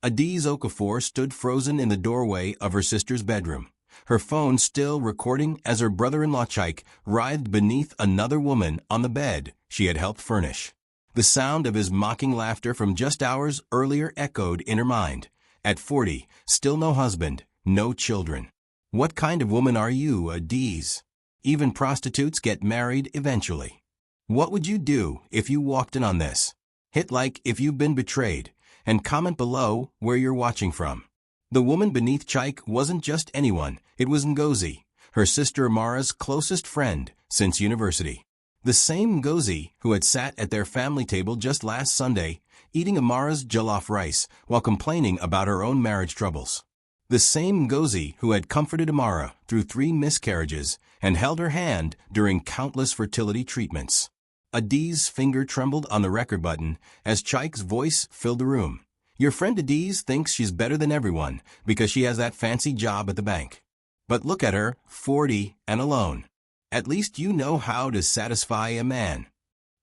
Adaeze Okafor stood frozen in the doorway of her sister's bedroom, her phone still recording as her brother-in-law Chike writhed beneath another woman on the bed she had helped furnish. The sound of his mocking laughter from just hours earlier echoed in her mind. At 40, still no husband, no children. What kind of woman are you, Adaeze? Even prostitutes get married eventually. What would you do if you walked in on this? Hit like if you've been betrayed, and comment below where you're watching from. The woman beneath Chike wasn't just anyone, it was Ngozi, her sister Amara's closest friend since university. The same Ngozi who had sat at their family table just last Sunday, eating Amara's jollof rice while complaining about her own marriage troubles. The same Ngozi who had comforted Amara through 3 miscarriages and held her hand during countless fertility treatments. Adaeze's finger trembled on the record button as Chike's voice filled the room. Your friend Adaeze thinks she's better than everyone because she has that fancy job at the bank. But look at her, 40 and alone. At least you know how to satisfy a man.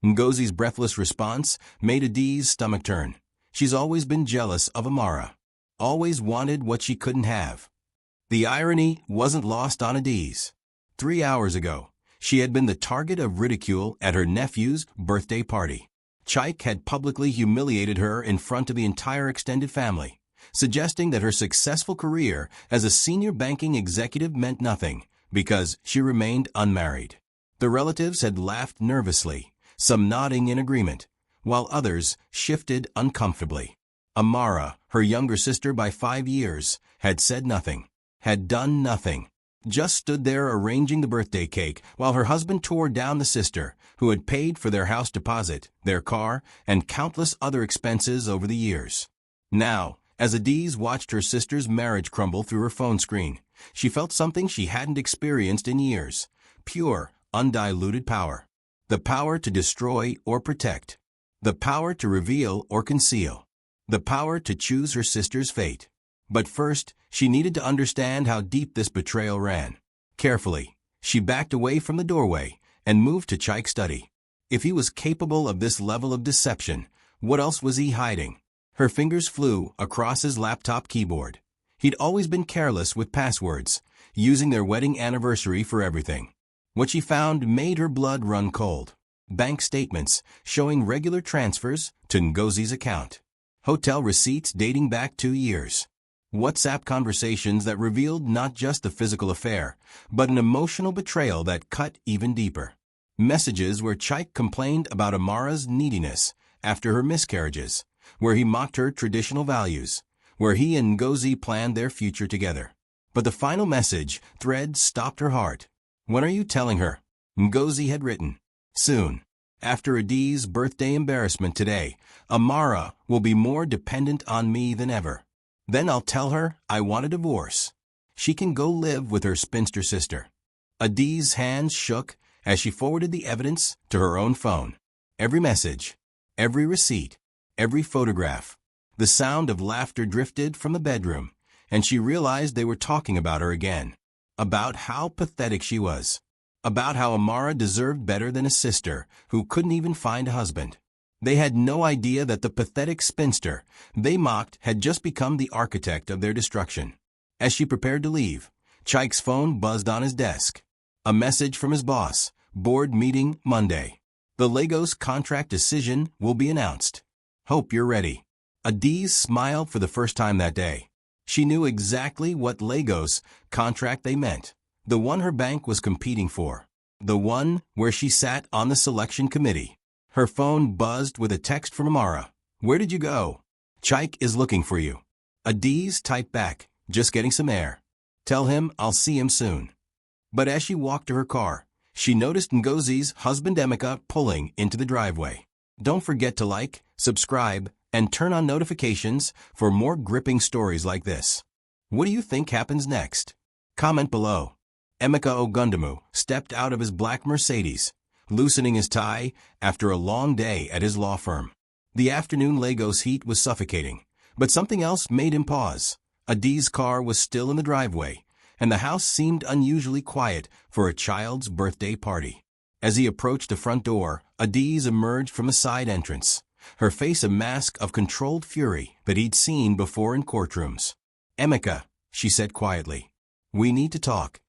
Ngozi's breathless response made Adaeze's stomach turn. She's always been jealous of Amara. Always wanted what she couldn't have. The irony wasn't lost on Adaeze. 3 hours ago, she had been the target of ridicule at her nephew's birthday party. Chike had publicly humiliated her in front of the entire extended family, suggesting that her successful career as a senior banking executive meant nothing because she remained unmarried. The relatives had laughed nervously, some nodding in agreement, while others shifted uncomfortably. Amara, her younger sister by 5 years, had said nothing, had done nothing, just stood there arranging the birthday cake while her husband tore down the sister who had paid for their house deposit, their car, and countless other expenses over the years. Now, as Adaeze watched her sister's marriage crumble through her phone screen, she felt something she hadn't experienced in years: pure, undiluted power. The power to destroy or protect. The power to reveal or conceal. The power to choose her sister's fate. But first, she needed to understand how deep this betrayal ran. Carefully, she backed away from the doorway and moved to Chike's study. If he was capable of this level of deception, what else was he hiding? Her fingers flew across his laptop keyboard. He'd always been careless with passwords, using their wedding anniversary for everything. What she found made her blood run cold. Bank statements showing regular transfers to Ngozi's account. Hotel receipts dating back 2 years. WhatsApp conversations that revealed not just the physical affair, but an emotional betrayal that cut even deeper. Messages where Chike complained about Amara's neediness after her miscarriages, where he mocked her traditional values, where he and Ngozi planned their future together. But the final message thread stopped her heart. When are you telling her? Ngozi had written. Soon. After Adaeze's birthday embarrassment today, Amara will be more dependent on me than ever. Then I'll tell her I want a divorce. She can go live with her spinster sister. Adaeze's hands shook as she forwarded the evidence to her own phone. Every message, every receipt, every photograph. The sound of laughter drifted from the bedroom, and she realized they were talking about her again. About how pathetic she was. About how Amara deserved better than a sister who couldn't even find a husband. They had no idea that the pathetic spinster they mocked had just become the architect of their destruction. As she prepared to leave, Chike's phone buzzed on his desk. A message from his boss. Board meeting Monday. The Lagos contract decision will be announced. Hope you're ready. Adaeze smiled for the first time that day. She knew exactly what Lagos contract they meant. The one her bank was competing for. The one where she sat on the selection committee. Her phone buzzed with a text from Amara. Where did you go? Chike is looking for you. Adaeze typed back, just getting some air. Tell him I'll see him soon. But as she walked to her car, she noticed Ngozi's husband Emeka pulling into the driveway. Don't forget to like, subscribe, and turn on notifications for more gripping stories like this. What do you think happens next? Comment below. Emeka Ogundamu stepped out of his black Mercedes, loosening his tie after a long day at his law firm. The afternoon Lagos heat was suffocating, but something else made him pause. Adaeze's car was still in the driveway, and the house seemed unusually quiet for a child's birthday party. As he approached the front door, Adaeze emerged from a side entrance, her face a mask of controlled fury that he'd seen before in courtrooms. "Emeka," she said quietly, "we need to talk."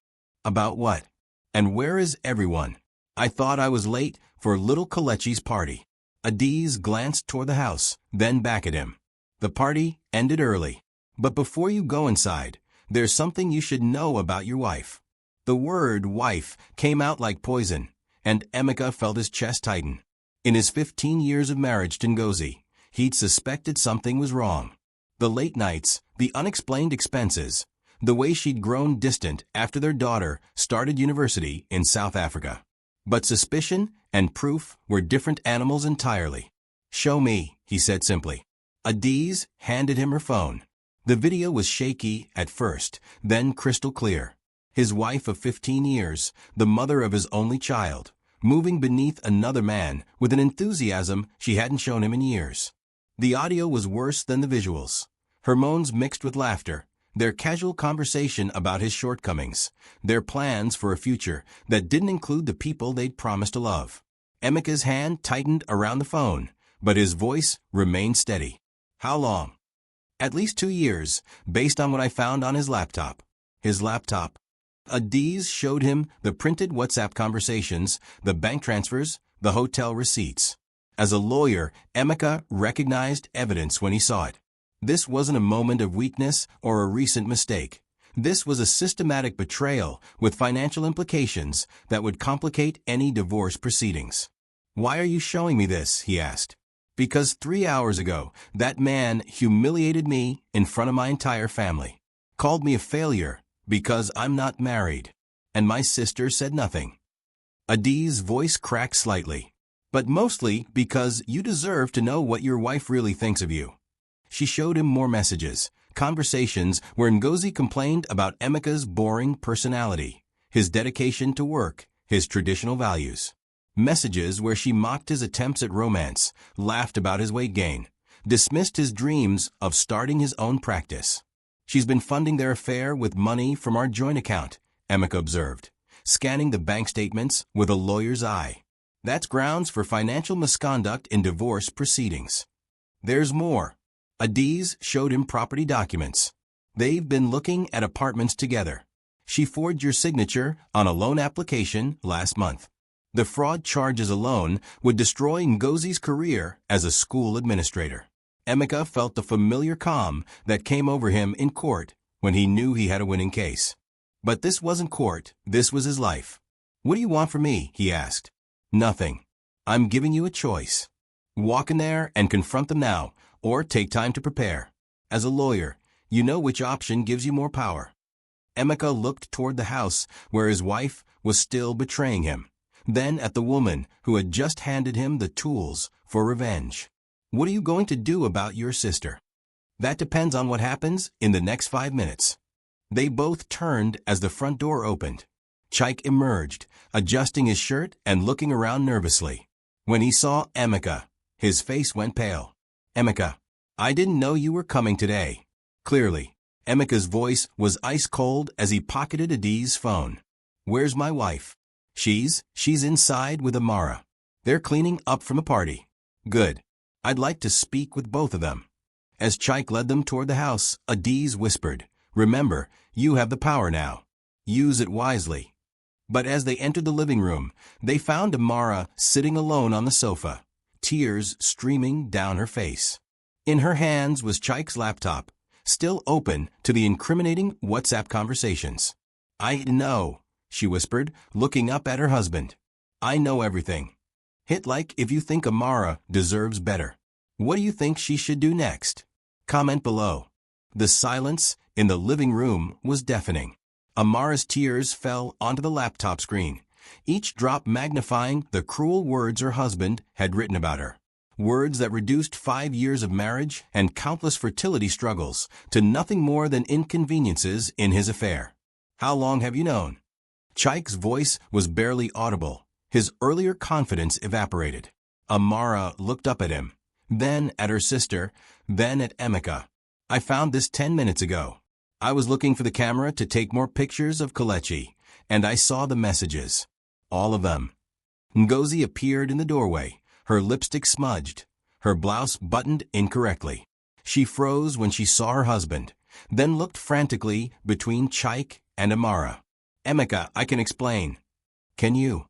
"About what? And where is everyone?" "I thought I was late for little Kelechi's party." Adaeze glanced toward the house, then back at him. "The party ended early. But before you go inside, there's something you should know about your wife." The word wife came out like poison, and Emeka felt his chest tighten. In his 15 years of marriage to Ngozi, he'd suspected something was wrong. The late nights, the unexplained expenses, the way she'd grown distant after their daughter started university in South Africa. But suspicion and proof were different animals entirely. "Show me," he said simply. Adaeze handed him her phone. The video was shaky at first, then crystal clear. His wife of 15 years, the mother of his only child, moving beneath another man with an enthusiasm she hadn't shown him in years. The audio was worse than the visuals. Her moans mixed with laughter, their casual conversation about his shortcomings, their plans for a future that didn't include the people they'd promised to love. Emeka's hand tightened around the phone, but his voice remained steady. "How long?" "At least 2 years, based on what I found on his laptop." His laptop. Adaeze showed him the printed WhatsApp conversations, the bank transfers, the hotel receipts. As a lawyer, Emeka recognized evidence when he saw it. This wasn't a moment of weakness or a recent mistake. This was a systematic betrayal with financial implications that would complicate any divorce proceedings. "Why are you showing me this?" he asked. "Because 3 hours ago, that man humiliated me in front of my entire family. Called me a failure because I'm not married. And my sister said nothing." Adaeze's voice cracked slightly. "But mostly because you deserve to know what your wife really thinks of you." She showed him more messages, conversations where Ngozi complained about Emeka's boring personality, his dedication to work, his traditional values. Messages where she mocked his attempts at romance, laughed about his weight gain, dismissed his dreams of starting his own practice. "She's been funding their affair with money from our joint account," Emeka observed, scanning the bank statements with a lawyer's eye. "That's grounds for financial misconduct in divorce proceedings." "There's more." Adaeze showed him property documents. "They've been looking at apartments together. She forged your signature on a loan application last month." The fraud charges alone would destroy Ngozi's career as a school administrator. Emeka felt the familiar calm that came over him in court when he knew he had a winning case. But this wasn't court, this was his life. "What do you want from me?" he asked. "Nothing. I'm giving you a choice. Walk in there and confront them now, or take time to prepare. As a lawyer, you know which option gives you more power." Emeka looked toward the house where his wife was still betraying him, then at the woman who had just handed him the tools for revenge. "What are you going to do about your sister?" "That depends on what happens in the next 5 minutes." They both turned as the front door opened. Chike emerged, adjusting his shirt and looking around nervously. When he saw Emeka, his face went pale. "Emeka, I didn't know you were coming today." Clearly, Emeka's voice was ice cold as he pocketed Adaeze's phone. "Where's my wife?" She's inside with Amara. They're cleaning up from a party." "Good. I'd like to speak with both of them." As Chike led them toward the house, Adaeze whispered, "Remember, you have the power now. Use it wisely." But as they entered the living room, they found Amara sitting alone on the sofa, tears streaming down her face. In her hands was Chike's laptop, still open to the incriminating WhatsApp conversations. "I know," she whispered, looking up at her husband. "I know everything. Hit like if you think Amara deserves better. What do you think she should do next? Comment below." The silence in the living room was deafening. Amara's tears fell onto the laptop screen, each drop magnifying the cruel words her husband had written about her. Words that reduced 5 years of marriage and countless fertility struggles to nothing more than inconveniences in his affair. "How long have you known?" Chike's voice was barely audible. His earlier confidence evaporated. Amara looked up at him, then at her sister, then at Emeka. "I found this 10 minutes ago. I was looking for the camera to take more pictures of Kelechi, and I saw the messages. All of them." Ngozi appeared in the doorway, her lipstick smudged, her blouse buttoned incorrectly. She froze when she saw her husband, then looked frantically between Chike and Amara. "Emeka, I can explain." "Can you?"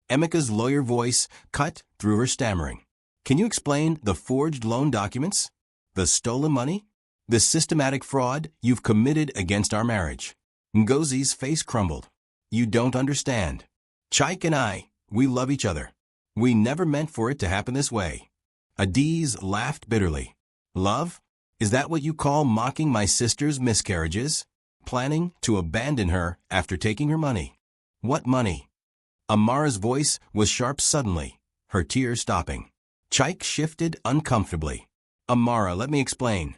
Emeka's lawyer voice cut through her stammering. "Can you explain the forged loan documents? The stolen money? The systematic fraud you've committed against our marriage?" Ngozi's face crumbled. "You don't understand. Chike and I, we love each other. We never meant for it to happen this way." Adaeze laughed bitterly. "Love? Is that what you call mocking my sister's miscarriages? Planning to abandon her after taking her money? What money?" Amara's voice was sharp suddenly, her tears stopping. Chike shifted uncomfortably. "Amara, let me explain.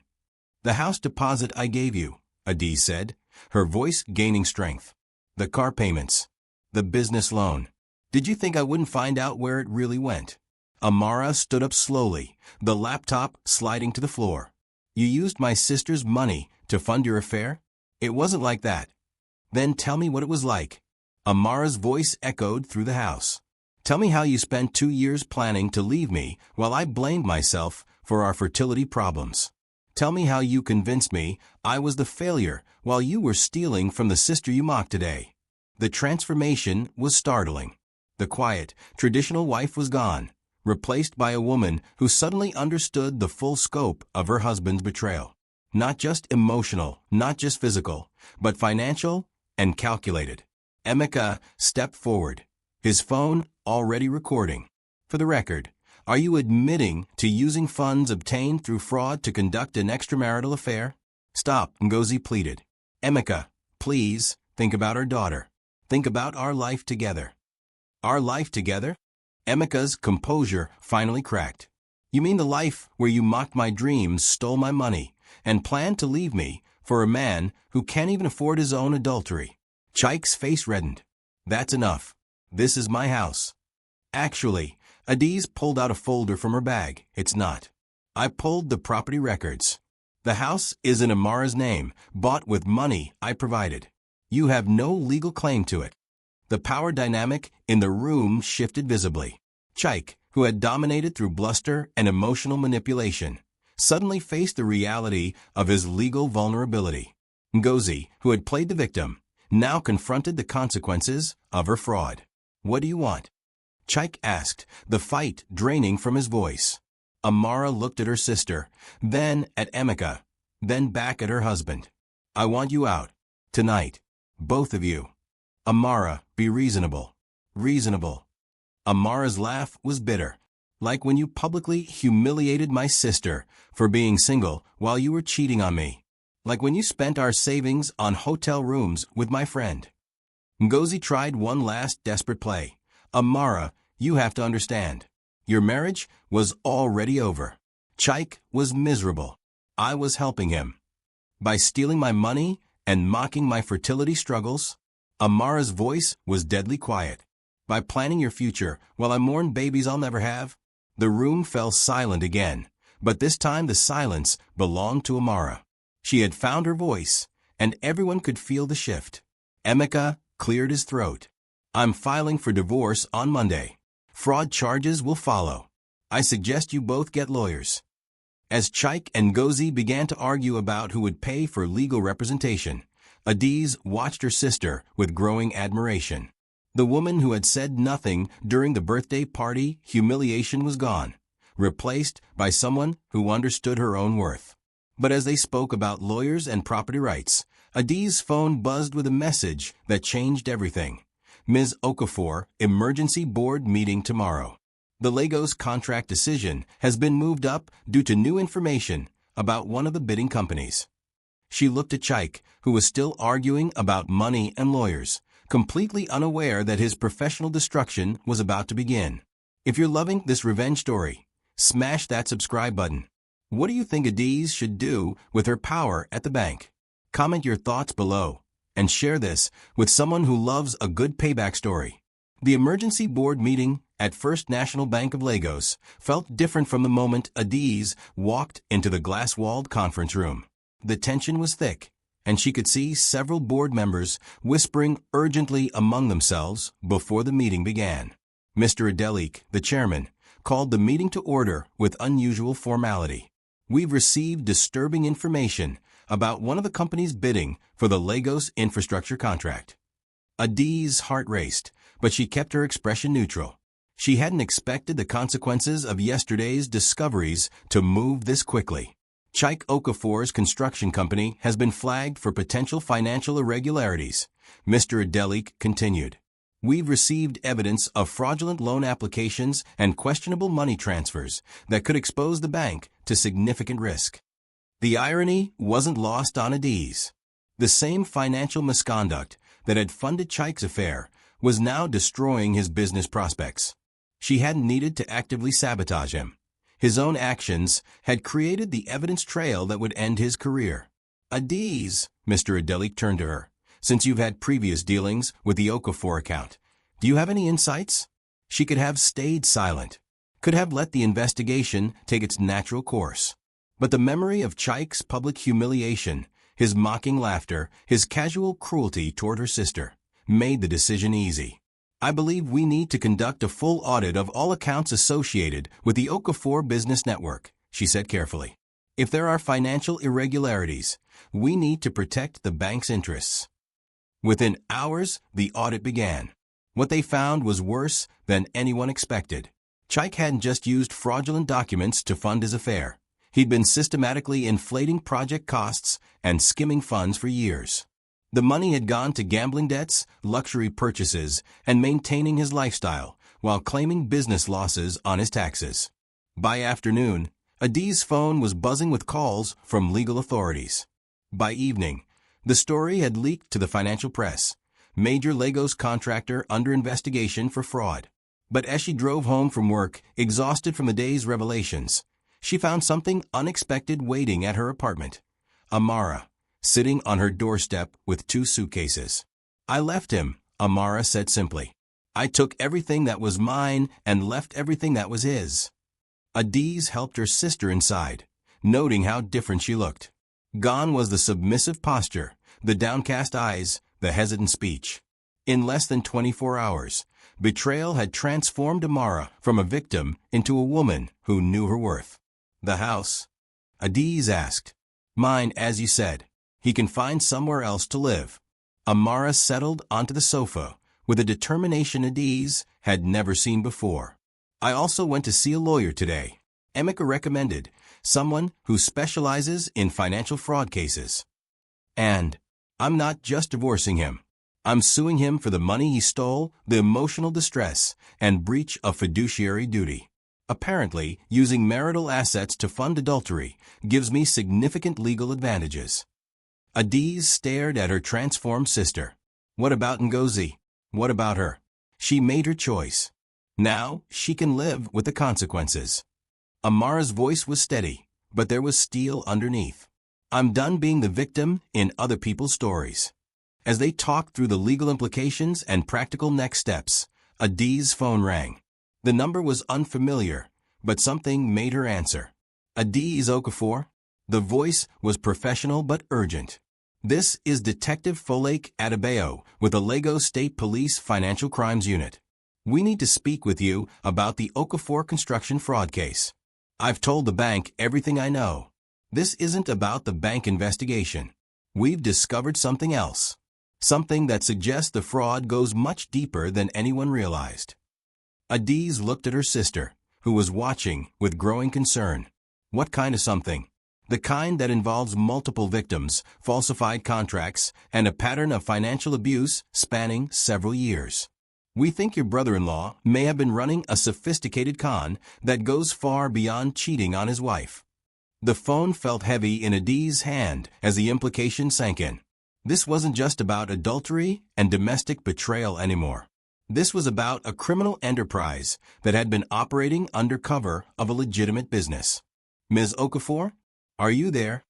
The house deposit I gave you," Adaeze said, her voice gaining strength. "The car payments. The business loan. Did you think I wouldn't find out where it really went?" Amara stood up slowly, the laptop sliding to the floor. "You used my sister's money to fund your affair? It wasn't like that." "Then tell me what it was like." Amara's voice echoed through the house. "Tell me how you spent 2 years planning to leave me while I blamed myself for our fertility problems. Tell me how you convinced me I was the failure while you were stealing from the sister you mocked today." The transformation was startling. The quiet, traditional wife was gone, replaced by a woman who suddenly understood the full scope of her husband's betrayal. Not just emotional, not just physical, but financial and calculated. Emeka stepped forward, his phone already recording. "For the record, are you admitting to using funds obtained through fraud to conduct an extramarital affair?" "Stop," Ngozi pleaded. "Emeka, please, think about our daughter. Think about our life together." "Our life together?" Emeka's composure finally cracked. "You mean the life where you mocked my dreams, stole my money, and planned to leave me for a man who can't even afford his own adultery?" Chike's face reddened. "That's enough. This is my house." "Actually," Adaeze pulled out a folder from her bag. "It's not. I pulled the property records. The house is in Amara's name, bought with money I provided. You have no legal claim to it." The power dynamic in the room shifted visibly. Chike, who had dominated through bluster and emotional manipulation, suddenly faced the reality of his legal vulnerability. Ngozi, who had played the victim, now confronted the consequences of her fraud. "What do you want?" Chike asked, the fight draining from his voice. Amara looked at her sister, then at Emeka, then back at her husband. "I want you out. Tonight. Both of you." "Amara, be reasonable." "Reasonable." Amara's laugh was bitter. "Like when you publicly humiliated my sister for being single while you were cheating on me. Like when you spent our savings on hotel rooms with my friend." Ngozi tried one last desperate play. "Amara, you have to understand. Your marriage was already over. Chike was miserable. I was helping him. By stealing my money and mocking my fertility struggles." Amara's voice was deadly quiet. "By planning your future while I mourn babies I'll never have." The room fell silent again, but this time the silence belonged to Amara. She had found her voice, and everyone could feel the shift. Emeka cleared his throat. "I'm filing for divorce on Monday. Fraud charges will follow. I suggest you both get lawyers." As Chike and Ngozi began to argue about who would pay for legal representation, Adaeze watched her sister with growing admiration. The woman who had said nothing during the birthday party humiliation was gone, replaced by someone who understood her own worth. But as they spoke about lawyers and property rights, Adaeze's phone buzzed with a message that changed everything. "Ms. Okafor, emergency board meeting tomorrow. The Lagos contract decision has been moved up due to new information about one of the bidding companies." She looked at Chike, who was still arguing about money and lawyers, completely unaware that his professional destruction was about to begin. If you're loving this revenge story, smash that subscribe button. What do you think Adaeze should do with her power at the bank? Comment your thoughts below, and share this with someone who loves a good payback story. The emergency board meeting at First National Bank of Lagos felt different from the moment Adaeze walked into the glass-walled conference room. The tension was thick, and she could see several board members whispering urgently among themselves before the meeting began. Mr. Adeleke, the chairman, called the meeting to order with unusual formality. We've received disturbing information about one of the companies bidding for the Lagos infrastructure contract. Adaeze's heart raced, but she kept her expression neutral. She hadn't expected the consequences of yesterday's discoveries to move this quickly. Chike Okafor's construction company has been flagged for potential financial irregularities, Mr. Adaeze continued. We've received evidence of fraudulent loan applications and questionable money transfers that could expose the bank to significant risk. The irony wasn't lost on Adaeze. The same financial misconduct that had funded Chike's affair was now destroying his business prospects. She hadn't needed to actively sabotage him. His own actions had created the evidence trail that would end his career. Adaeze, Mr. Adaeze turned to her. Since you've had previous dealings with the Okafor account, do you have any insights? She could have stayed silent, could have let the investigation take its natural course. But the memory of Chike's public humiliation, his mocking laughter, his casual cruelty toward her sister, made the decision easy. I believe we need to conduct a full audit of all accounts associated with the Okafor business network, she said carefully. If there are financial irregularities, we need to protect the bank's interests. Within hours, the audit began. What they found was worse than anyone expected. Chike hadn't just used fraudulent documents to fund his affair. He'd been systematically inflating project costs and skimming funds for years. The money had gone to gambling debts, luxury purchases, and maintaining his lifestyle, while claiming business losses on his taxes. By afternoon, Adaeze's phone was buzzing with calls from legal authorities. By evening, the story had leaked to the financial press. Major Lagos contractor under investigation for fraud. But as she drove home from work, exhausted from the day's revelations, she found something unexpected waiting at her apartment. Amara, sitting on her doorstep with 2 suitcases. I left him, Amara said simply. I took everything that was mine and left everything that was his. Adaeze helped her sister inside, noting how different she looked. Gone was the submissive posture, the downcast eyes, the hesitant speech. In less than 24 hours, betrayal had transformed Amara from a victim into a woman who knew her worth. The house? Adaeze asked. Mine, as you said. He can find somewhere else to live. Amara settled onto the sofa with a determination Adaeze had never seen before. I also went to see a lawyer today. Emeka recommended, someone who specializes in financial fraud cases. And I'm not just divorcing him. I'm suing him for the money he stole, the emotional distress, and breach of fiduciary duty. Apparently, using marital assets to fund adultery gives me significant legal advantages. Adaeze stared at her transformed sister. What about Ngozi? What about her? She made her choice. Now, she can live with the consequences. Amara's voice was steady, but there was steel underneath. I'm done being the victim in other people's stories. As they talked through the legal implications and practical next steps, Adaeze's phone rang. The number was unfamiliar, but something made her answer. Adaeze Okafor? The voice was professional but urgent. This is Detective Folake Adebayo with the Lagos State Police Financial Crimes Unit. We need to speak with you about the Okafor construction fraud case. I've told the bank everything I know. This isn't about the bank investigation. We've discovered something else. Something that suggests the fraud goes much deeper than anyone realized. Adaeze looked at her sister, who was watching with growing concern. What kind of something? The kind that involves multiple victims, falsified contracts, and a pattern of financial abuse spanning several years. We think your brother-in-law may have been running a sophisticated con that goes far beyond cheating on his wife. The phone felt heavy in Adaeze's hand as the implication sank in. This wasn't just about adultery and domestic betrayal anymore. This was about a criminal enterprise that had been operating under cover of a legitimate business. Ms. Okafor? Are you there?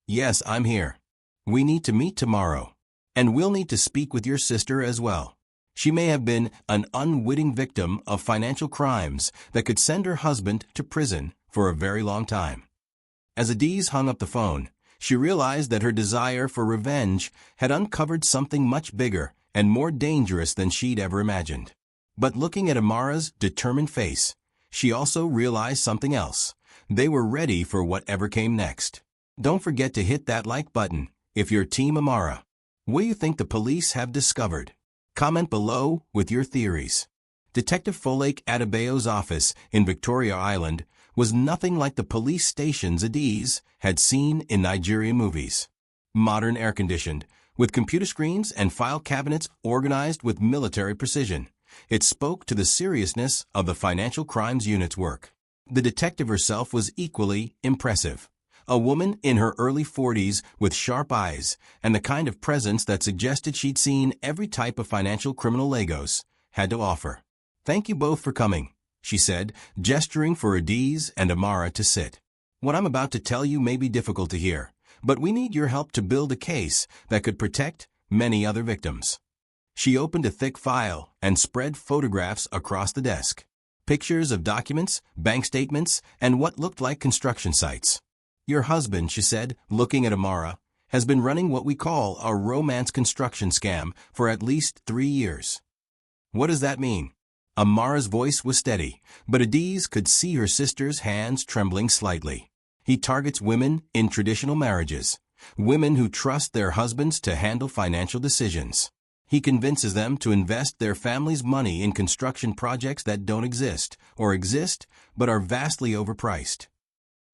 Yes, I'm here. We need to meet tomorrow. And we'll need to speak with your sister as well. She may have been an unwitting victim of financial crimes that could send her husband to prison for a very long time. As Adaeze hung up the phone, she realized that her desire for revenge had uncovered something much bigger and more dangerous than she'd ever imagined. But looking at Amara's determined face, she also realized something else. They were ready for whatever came next. Don't forget to hit that like button if you're Team Amara. What do you think the police have discovered? Comment below with your theories. Detective Folake Adebayo's office in Victoria Island was nothing like the police stations Adaeze had seen in Nigerian movies. Modern air-conditioned, with computer screens and file cabinets organized with military precision, it spoke to the seriousness of the financial crimes unit's work. The detective herself was equally impressive. A woman in her early 40s with sharp eyes and the kind of presence that suggested she'd seen every type of financial criminal Lagos had to offer. "Thank you both for coming," she said, gesturing for Adaeze and Amara to sit. "What I'm about to tell you may be difficult to hear, but we need your help to build a case that could protect many other victims." She opened a thick file and spread photographs across the desk. Pictures of documents, bank statements, and what looked like construction sites. "Your husband," she said, looking at Amara, "has been running what we call a romance construction scam for at least 3 years. "What does that mean?" Amara's voice was steady, but Adaeze could see her sister's hands trembling slightly. "He targets women in traditional marriages, women who trust their husbands to handle financial decisions. He convinces them to invest their family's money in construction projects that don't exist, or exist, but are vastly overpriced."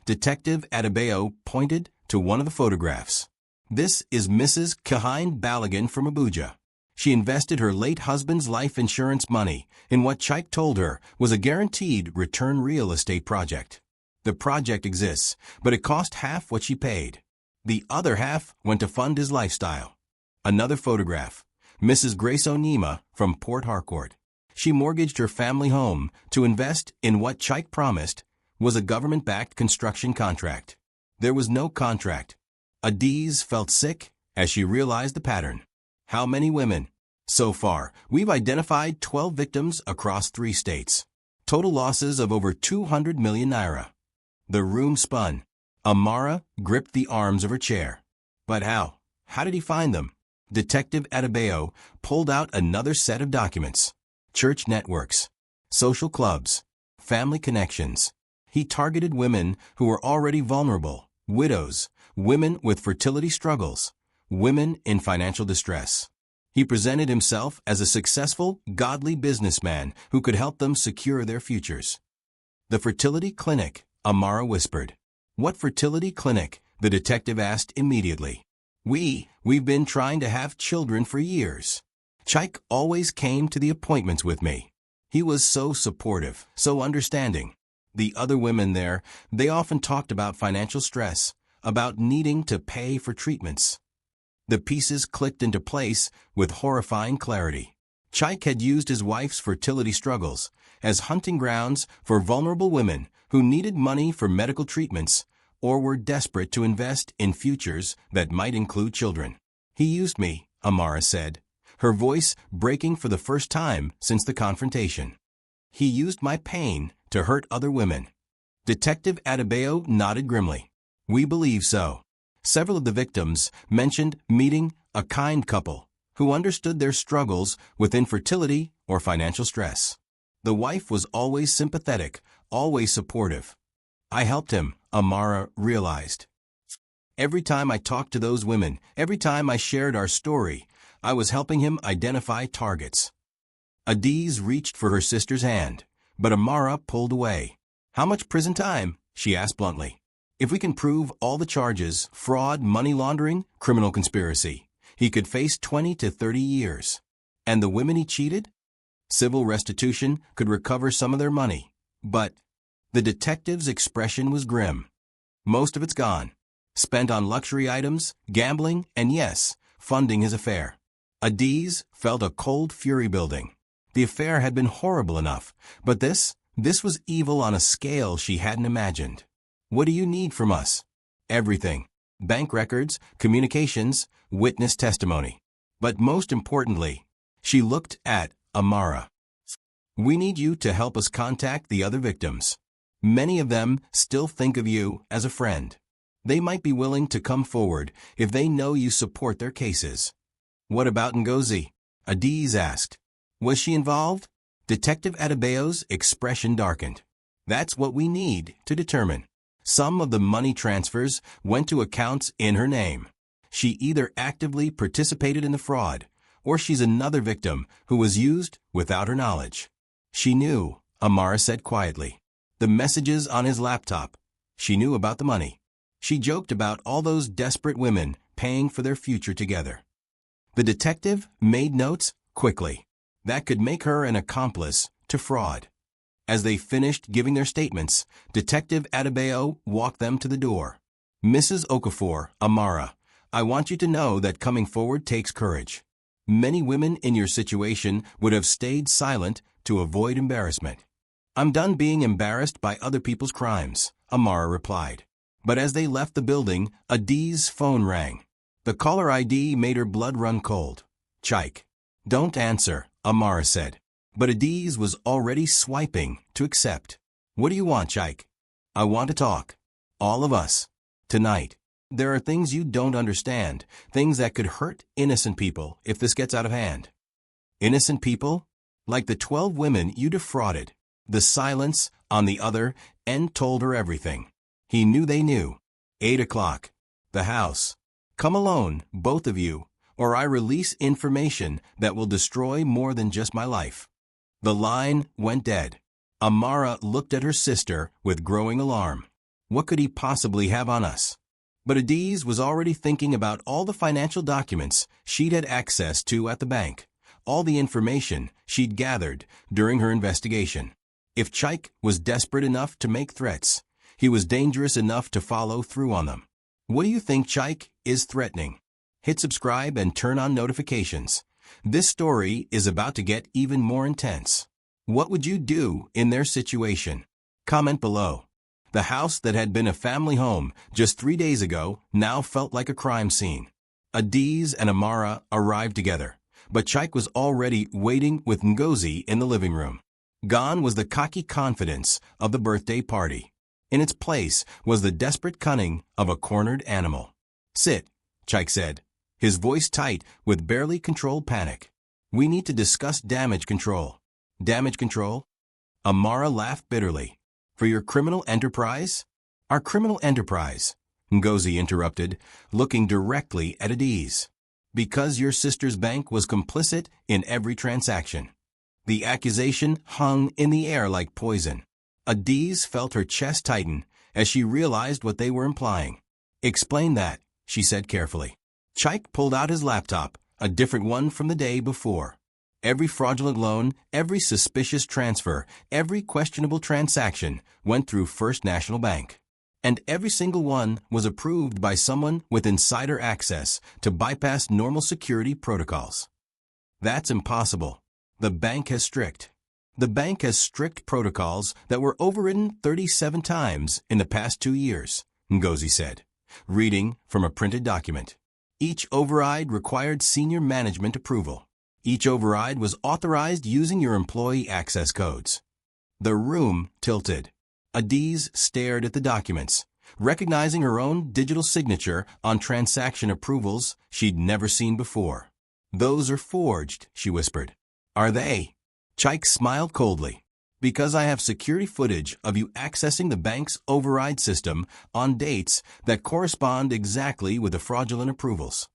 Detective Adebayo pointed to one of the photographs. "This is Mrs. Kahine Balogun from Abuja. She invested her late husband's life insurance money in what Chike told her was a guaranteed return real estate project. The project exists, but it cost half what she paid. The other half went to fund his lifestyle." Another photograph. Mrs. Grace Onyema from Port Harcourt. She mortgaged her family home to invest in what Chike promised was a government-backed construction contract. There was no contract. Adaeze felt sick as she realized the pattern. "How many women?" "So far, we've identified 12 victims across 3 states. Total losses of over 200 million naira." The room spun. Amara gripped the arms of her chair. "But how? How did he find them?" Detective Adebayo pulled out another set of documents. Church networks, social clubs, family connections. He targeted women who were already vulnerable, widows, women with fertility struggles, women in financial distress. He presented himself as a successful, godly businessman who could help them secure their futures. "The fertility clinic," Amara whispered. "What fertility clinic?" the detective asked immediately. We've been trying to have children for years. Chike always came to the appointments with me. He was so supportive, so understanding. The other women there, they often talked about financial stress, about needing to pay for treatments." The pieces clicked into place with horrifying clarity. Chike had used his wife's fertility struggles as hunting grounds for vulnerable women who needed money for medical treatments or were desperate to invest in futures that might include children. "He used me," Amara said, her voice breaking for the first time since the confrontation. "He used my pain to hurt other women." Detective Adebayo nodded grimly. "We believe so." Several of the victims mentioned meeting a kind couple who understood their struggles with infertility or financial stress. The wife was always sympathetic, always supportive. "I helped him," Amara realized. "Every time I talked to those women, every time I shared our story, I was helping him identify targets." Adaeze reached for her sister's hand, but Amara pulled away. "How much prison time?" she asked bluntly. "If we can prove all the charges, fraud, money laundering, criminal conspiracy, he could face 20 to 30 years. And the women he cheated? Civil restitution could recover some of their money, but..." The detective's expression was grim. "Most of it's gone. Spent on luxury items, gambling, and yes, funding his affair." Adaeze felt a cold fury building. The affair had been horrible enough, but this was evil on a scale she hadn't imagined. "What do you need from us?" "Everything. Bank records, communications, witness testimony. But most importantly," she looked at Amara, "we need you to help us contact the other victims. Many of them still think of you as a friend. They might be willing to come forward if they know you support their cases." "What about Ngozi?" Adaeze asked. "Was she involved?" Detective Adebayo's expression darkened. That's what we need to determine. Some of the money transfers went to accounts in her name. She either actively participated in the fraud, or she's another victim who was used without her knowledge. She knew, Amara said quietly. The messages on his laptop. She knew about the money. She joked about all those desperate women paying for their future together. The detective made notes quickly. That could make her an accomplice to fraud. As they finished giving their statements, Detective Adaeze walked them to the door. Mrs. Okafor, Amara, I want you to know that coming forward takes courage. Many women in your situation would have stayed silent to avoid embarrassment. I'm done being embarrassed by other people's crimes, Amara replied. But as they left the building, Adaeze's phone rang. The caller ID made her blood run cold. Chike. Don't answer, Amara said. But Adaeze was already swiping to accept. What do you want, Chike? I want to talk. All of us. Tonight. There are things you don't understand, things that could hurt innocent people if this gets out of hand. Innocent people? Like the 12 women you defrauded. The silence on the other end told her everything. He knew they knew. 8 o'clock. The house. Come alone, both of you, or I release information that will destroy more than just my life. The line went dead. Amara looked at her sister with growing alarm. What could he possibly have on us? But Adaeze was already thinking about all the financial documents she'd had access to at the bank, all the information she'd gathered during her investigation. If Chike was desperate enough to make threats, he was dangerous enough to follow through on them. What do you think Chike is threatening? Hit subscribe and turn on notifications. This story is about to get even more intense. What would you do in their situation? Comment below. The house that had been a family home just 3 days ago now felt like a crime scene. Adaeze and Amara arrived together, but Chike was already waiting with Ngozi in the living room. Gone was the cocky confidence of the birthday party. In its place was the desperate cunning of a cornered animal. Sit, Chike said, his voice tight with barely controlled panic. We need to discuss damage control. Damage control? Amara laughed bitterly. For your criminal enterprise? Our criminal enterprise, Ngozi interrupted, looking directly at Adaeze. Because your sister's bank was complicit in every transaction. The accusation hung in the air like poison. Adaeze felt her chest tighten as she realized what they were implying. Explain that, she said carefully. Chike pulled out his laptop, a different one from the day before. Every fraudulent loan, every suspicious transfer, every questionable transaction went through First National Bank. And every single one was approved by someone with insider access to bypass normal security protocols. That's impossible. The bank has strict protocols that were overridden 37 times in the past 2 years, Ngozi said, reading from a printed document. Each override required senior management approval. Each override was authorized using your employee access codes. The room tilted. Adaeze stared at the documents, recognizing her own digital signature on transaction approvals she'd never seen before. Those are forged, she whispered. Are they? Chike smiled coldly. Because I have security footage of you accessing the bank's override system on dates that correspond exactly with the fraudulent approvals.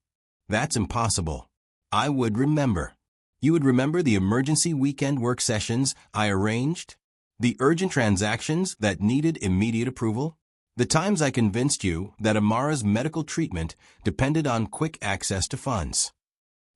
That's impossible. I would remember. You would remember the emergency weekend work sessions I arranged? The urgent transactions that needed immediate approval? The times I convinced you that Amara's medical treatment depended on quick access to funds.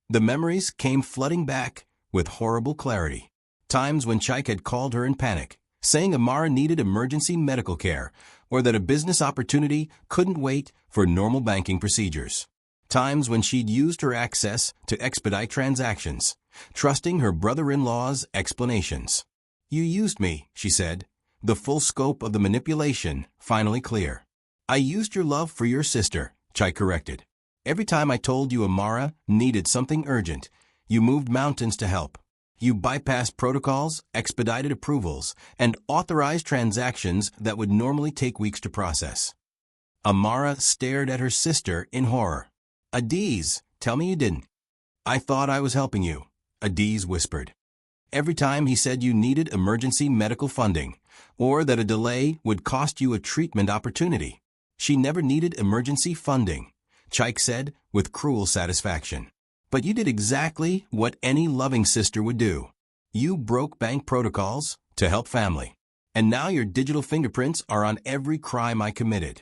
The memories came flooding back with horrible clarity. Times when Chike had called her in panic, saying Amara needed emergency medical care or that a business opportunity couldn't wait for normal banking procedures. Times when she'd used her access to expedite transactions, trusting her brother-in-law's explanations. You used me, she said, the full scope of the manipulation finally clear. I used your love for your sister, Chike corrected. Every time I told you Amara needed something urgent, you moved mountains to help. You bypassed protocols, expedited approvals, and authorized transactions that would normally take weeks to process. Amara stared at her sister in horror. Adaeze, tell me you didn't. I thought I was helping you, Adaeze whispered. Every time he said you needed emergency medical funding, or that a delay would cost you a treatment opportunity. She never needed emergency funding, Chike said with cruel satisfaction. But you did exactly what any loving sister would do. You broke bank protocols to help family. And now your digital fingerprints are on every crime I committed.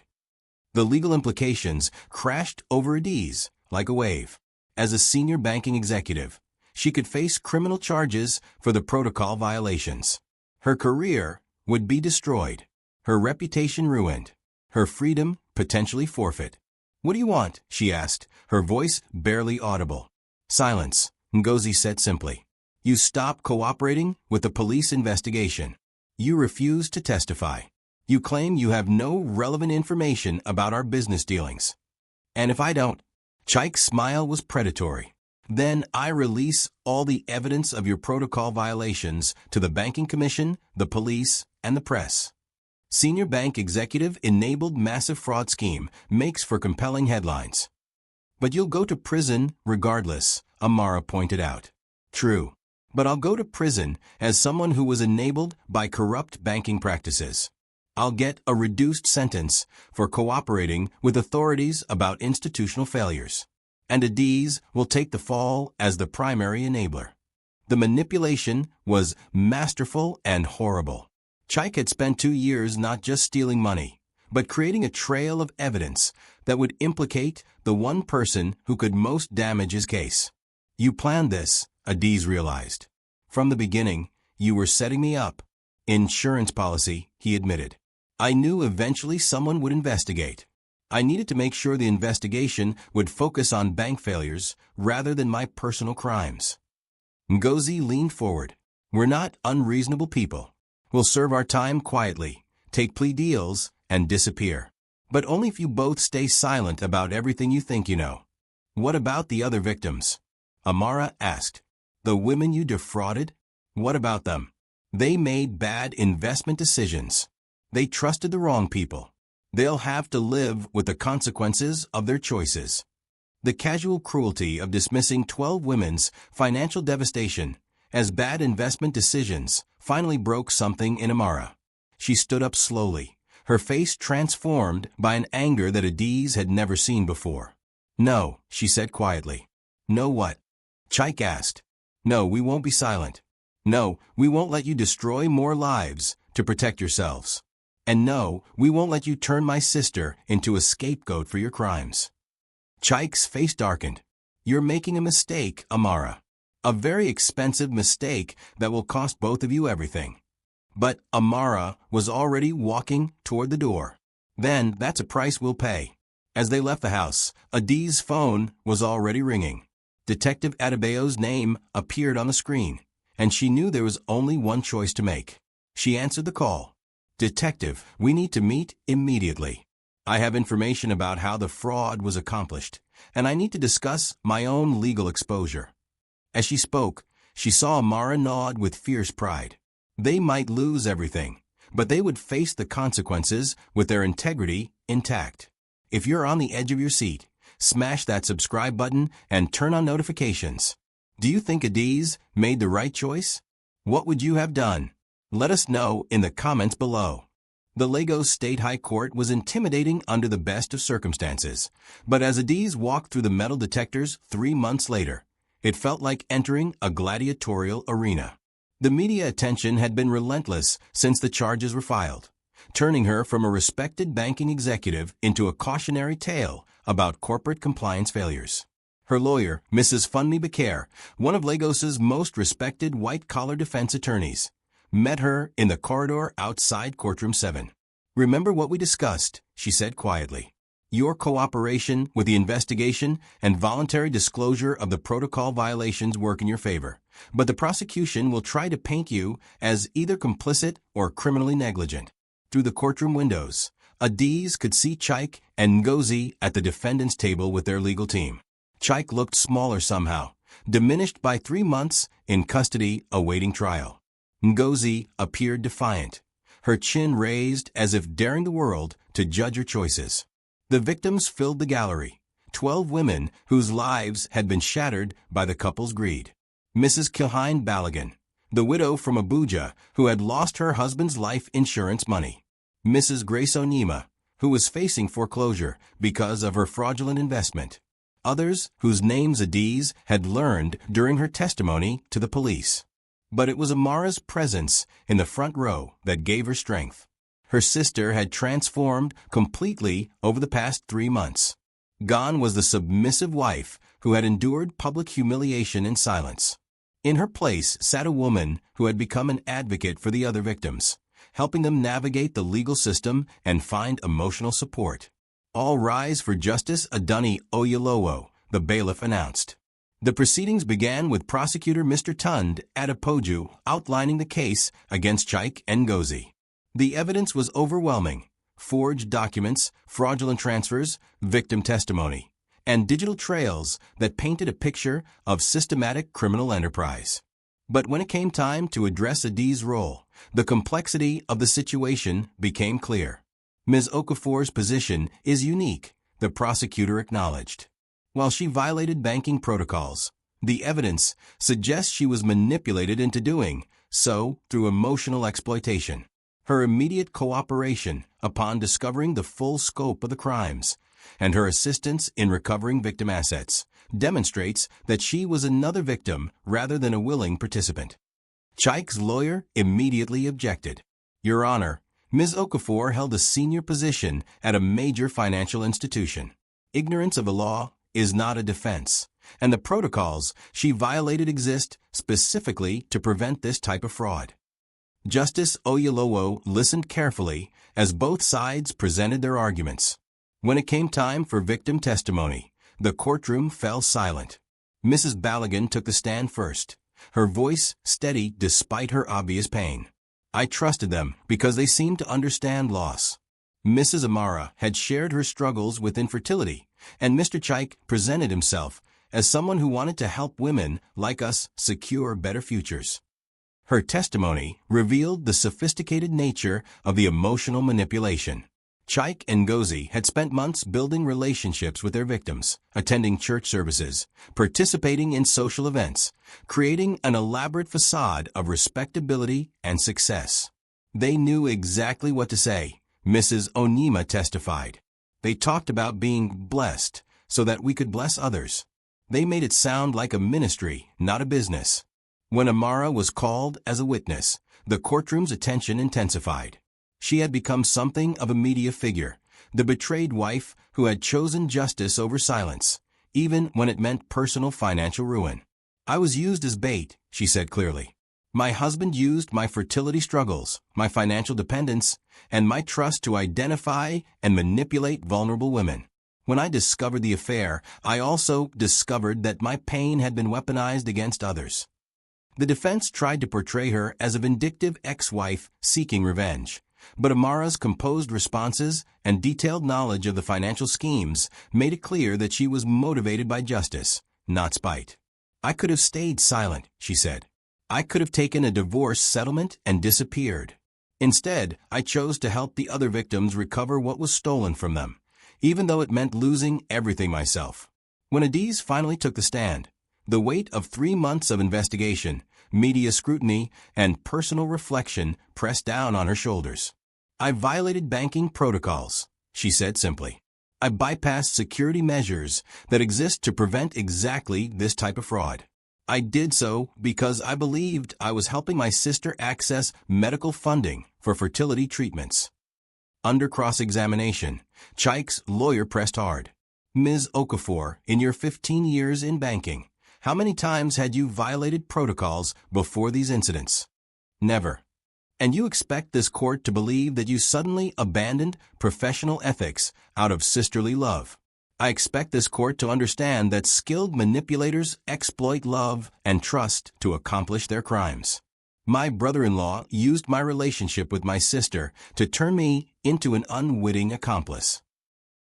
The legal implications crashed over Adaeze like a wave. As a senior banking executive, she could face criminal charges for the protocol violations. Her career would be destroyed, her reputation ruined, her freedom potentially forfeit. "What do you want?" she asked, her voice barely audible. "Silence," Ngozi said simply. "You stop cooperating with the police investigation. You refuse to testify. You claim you have no relevant information about our business dealings. And if I don't," Chike's smile was predatory, "then I release all the evidence of your protocol violations to the Banking Commission, the police, and the press." Senior bank executive enabled massive fraud scheme makes for compelling headlines. "But you'll go to prison regardless," Amara pointed out. "True. But I'll go to prison as someone who was enabled by corrupt banking practices. I'll get a reduced sentence for cooperating with authorities about institutional failures. And Adaeze will take the fall as the primary enabler." The manipulation was masterful and horrible. Chike had spent 2 years not just stealing money, but creating a trail of evidence that would implicate the one person who could most damage his case. "You planned this," Adaeze realized. "From the beginning, you were setting me up." "Insurance policy," he admitted. "I knew eventually someone would investigate. I needed to make sure the investigation would focus on bank failures rather than my personal crimes." Ngozi leaned forward. "We're not unreasonable people. We'll serve our time quietly, take plea deals, and disappear. But only if you both stay silent about everything you think you know." "What about the other victims?" Amara asked. "The women you defrauded? What about them? They made bad investment decisions. They trusted the wrong people. They'll have to live with the consequences of their choices." The casual cruelty of dismissing 12 women's financial devastation as bad investment decisions finally broke something in Amara. She stood up slowly, her face transformed by an anger that Adaeze had never seen before. "No," she said quietly. "No what?" Chike asked. "No, we won't be silent. No, we won't let you destroy more lives to protect yourselves. And no, we won't let you turn my sister into a scapegoat for your crimes." Chike's face darkened. "You're making a mistake, Amara. A very expensive mistake that will cost both of you everything." But Amara was already walking toward the door. "Then that's a price we'll pay." As they left the house, Adaeze's phone was already ringing. Detective Adebayo's name appeared on the screen, and she knew there was only one choice to make. She answered the call. "Detective, we need to meet immediately. I have information about how the fraud was accomplished, and I need to discuss my own legal exposure." As she spoke, she saw Amara nod with fierce pride. They might lose everything, but they would face the consequences with their integrity intact. If you're on the edge of your seat, smash that subscribe button and turn on notifications. Do you think Adaeze made the right choice? What would you have done? Let us know in the comments below. The Lagos State High Court was intimidating under the best of circumstances, but as Adaeze walked through the metal detectors 3 months later, it felt like entering a gladiatorial arena. The media attention had been relentless since the charges were filed, turning her from a respected banking executive into a cautionary tale about corporate compliance failures. Her lawyer, Mrs. Funmi Bakare, one of Lagos's most respected white-collar defense attorneys, met her in the corridor outside courtroom 7. "Remember what we discussed," she said quietly. "Your cooperation with the investigation and voluntary disclosure of the protocol violations work in your favor, but the prosecution will try to paint you as either complicit or criminally negligent." Through the courtroom windows, Adaeze could see Chike and Ngozi at the defendant's table with their legal team. Chike looked smaller somehow, diminished by 3 months in custody awaiting trial. Ngozi appeared defiant, her chin raised as if daring the world to judge her choices. The victims filled the gallery, 12 women whose lives had been shattered by the couple's greed. Mrs. Kilhine Balogun, the widow from Abuja who had lost her husband's life insurance money, Mrs. Grace Onyema, who was facing foreclosure because of her fraudulent investment, others whose names Adaeze had learned during her testimony to the police. But it was Amara's presence in the front row that gave her strength. Her sister had transformed completely over the past 3 months. Gone was the submissive wife who had endured public humiliation in silence. In her place sat a woman who had become an advocate for the other victims, helping them navigate the legal system and find emotional support. All rise for Justice Adaeze Okafor, the bailiff announced. The proceedings began with prosecutor Mr. Tunde Adepoju outlining the case against Chike and Ngozi. The evidence was overwhelming: forged documents, fraudulent transfers, victim testimony, and digital trails that painted a picture of systematic criminal enterprise. But when it came time to address Adaeze's role, the complexity of the situation became clear. Ms. Okafor's position is unique, the prosecutor acknowledged. While she violated banking protocols, the evidence suggests she was manipulated into doing so through emotional exploitation. Her immediate cooperation upon discovering the full scope of the crimes and her assistance in recovering victim assets demonstrates that she was another victim rather than a willing participant. Chike's lawyer immediately objected. "Your Honor, Ms. Okafor held a senior position at a major financial institution. Ignorance of the law is not a defense, and the protocols she violated exist specifically to prevent this type of fraud." Justice Okafor listened carefully as both sides presented their arguments. When it came time for victim testimony, the courtroom fell silent. Mrs. Balogun took the stand first, her voice steady despite her obvious pain. "I trusted them because they seemed to understand loss." Mrs. Amara had shared her struggles with infertility, and Mr. Chike presented himself as someone who wanted to help women like us secure better futures. Her testimony revealed the sophisticated nature of the emotional manipulation. Chike and Ngozi had spent months building relationships with their victims, attending church services, participating in social events, creating an elaborate facade of respectability and success. They knew exactly what to say, Mrs. Onyema testified. "They talked about being blessed so that we could bless others. They made it sound like a ministry, not a business." When Amara was called as a witness, the courtroom's attention intensified. She had become something of a media figure, the betrayed wife who had chosen justice over silence, even when it meant personal financial ruin. "I was used as bait," she said clearly. "My husband used my fertility struggles, my financial dependence, and my trust to identify and manipulate vulnerable women. When I discovered the affair, I also discovered that my pain had been weaponized against others." The defense tried to portray her as a vindictive ex-wife seeking revenge, but Amara's composed responses and detailed knowledge of the financial schemes made it clear that she was motivated by justice, not spite. "I could have stayed silent," she said. "I could have taken a divorce settlement and disappeared. Instead, I chose to help the other victims recover what was stolen from them, even though it meant losing everything myself." When Adaeze finally took the stand, the weight of 3 months of investigation, media scrutiny, and personal reflection pressed down on her shoulders. "I violated banking protocols," she said simply. "I bypassed security measures that exist to prevent exactly this type of fraud. I did so because I believed I was helping my sister access medical funding for fertility treatments." Under cross-examination, Chike's lawyer pressed hard. "Ms. Okafor, in your 15 years in banking, how many times had you violated protocols before these incidents?" "Never." "And you expect this court to believe that you suddenly abandoned professional ethics out of sisterly love?" "I expect this court to understand that skilled manipulators exploit love and trust to accomplish their crimes. My brother-in-law used my relationship with my sister to turn me into an unwitting accomplice."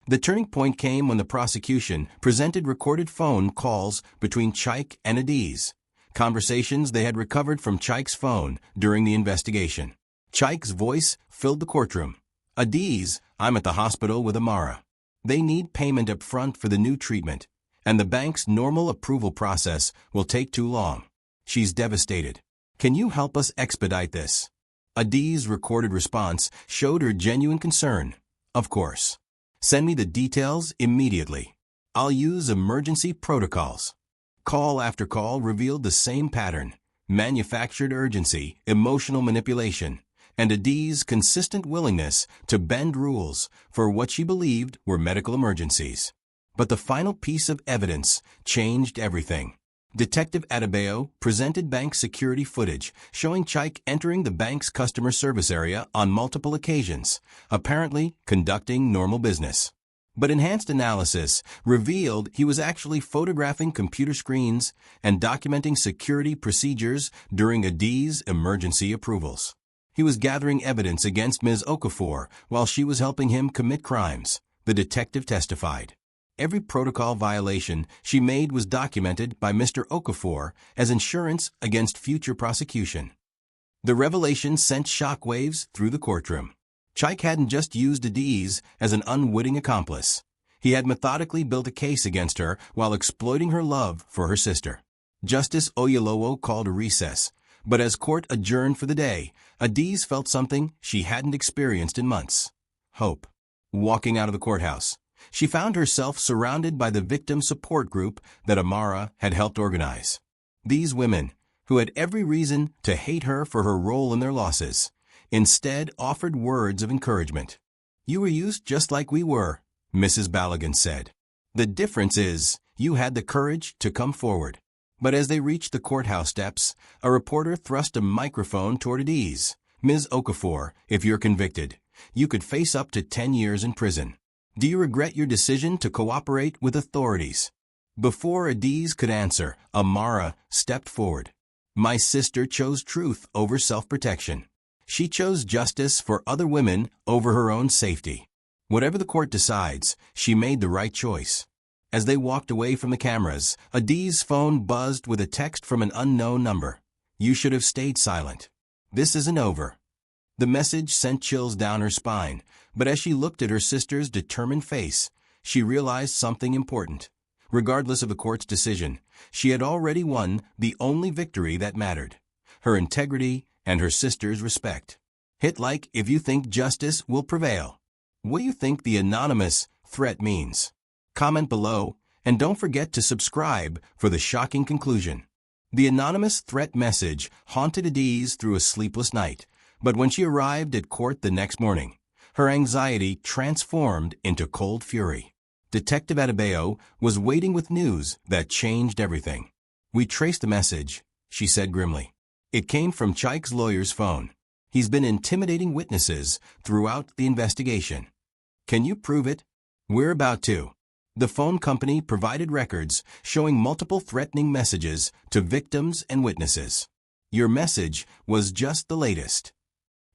The turning point came when the prosecution presented recorded phone calls between Chike and Adaeze, conversations they had recovered from Chike's phone during the investigation. Chike's voice filled the courtroom. "Adaeze, I'm at the hospital with Amara. They need payment up front for the new treatment, and the bank's normal approval process will take too long. She's devastated. Can you help us expedite this? Adaeze's recorded response showed her genuine concern. Of course. Send me the details immediately. I'll use emergency protocols. Call after call revealed the same pattern: manufactured urgency, emotional manipulation, and Adaeze's consistent willingness to bend rules for what she believed were medical emergencies. But the final piece of evidence changed everything. Detective Adaeze presented bank security footage showing Chike entering the bank's customer service area on multiple occasions, apparently conducting normal business. But enhanced analysis revealed he was actually photographing computer screens and documenting security procedures during Adaeze's emergency approvals. He was gathering evidence against Ms. Okafor while she was helping him commit crimes, the detective testified. Every protocol violation she made was documented by Mr. Okafor as insurance against future prosecution. The revelation sent shockwaves through the courtroom. Chike hadn't just used Adaeze as an unwitting accomplice. He had methodically built a case against her while exploiting her love for her sister. Justice Oyolowo called a recess, but as court adjourned for the day, Adaeze felt something she hadn't experienced in months: hope. Walking out of the courthouse, she found herself surrounded by the victim support group that Amara had helped organize. These women, who had every reason to hate her for her role in their losses, instead offered words of encouragement. "You were used just like we were," Mrs. Balogun said. "The difference is, you had the courage to come forward." But as they reached the courthouse steps, a reporter thrust a microphone toward Adaeze. "Ms. Okafor, if you're convicted, you could face up to 10 years in prison. Do you regret your decision to cooperate with authorities?" Before Adaeze could answer, Amara stepped forward. "My sister chose truth over self-protection. She chose justice for other women over her own safety. Whatever the court decides, she made the right choice." As they walked away from the cameras, Adaeze's phone buzzed with a text from an unknown number. "You should have stayed silent. This isn't over." The message sent chills down her spine, but as she looked at her sister's determined face, she realized something important. Regardless of the court's decision, she had already won the only victory that mattered: her integrity and her sister's respect. Hit like if you think justice will prevail. What do you think the anonymous threat means? Comment below, and don't forget to subscribe for the shocking conclusion. The anonymous threat message haunted Adaeze through a sleepless night, but when she arrived at court the next morning, her anxiety transformed into cold fury. Detective Adaeze was waiting with news that changed everything. "We traced the message," she said grimly. "It came from Chike's lawyer's phone. He's been intimidating witnesses throughout the investigation." "Can you prove it?" "We're about to." The phone company provided records showing multiple threatening messages to victims and witnesses. "Your message was just the latest."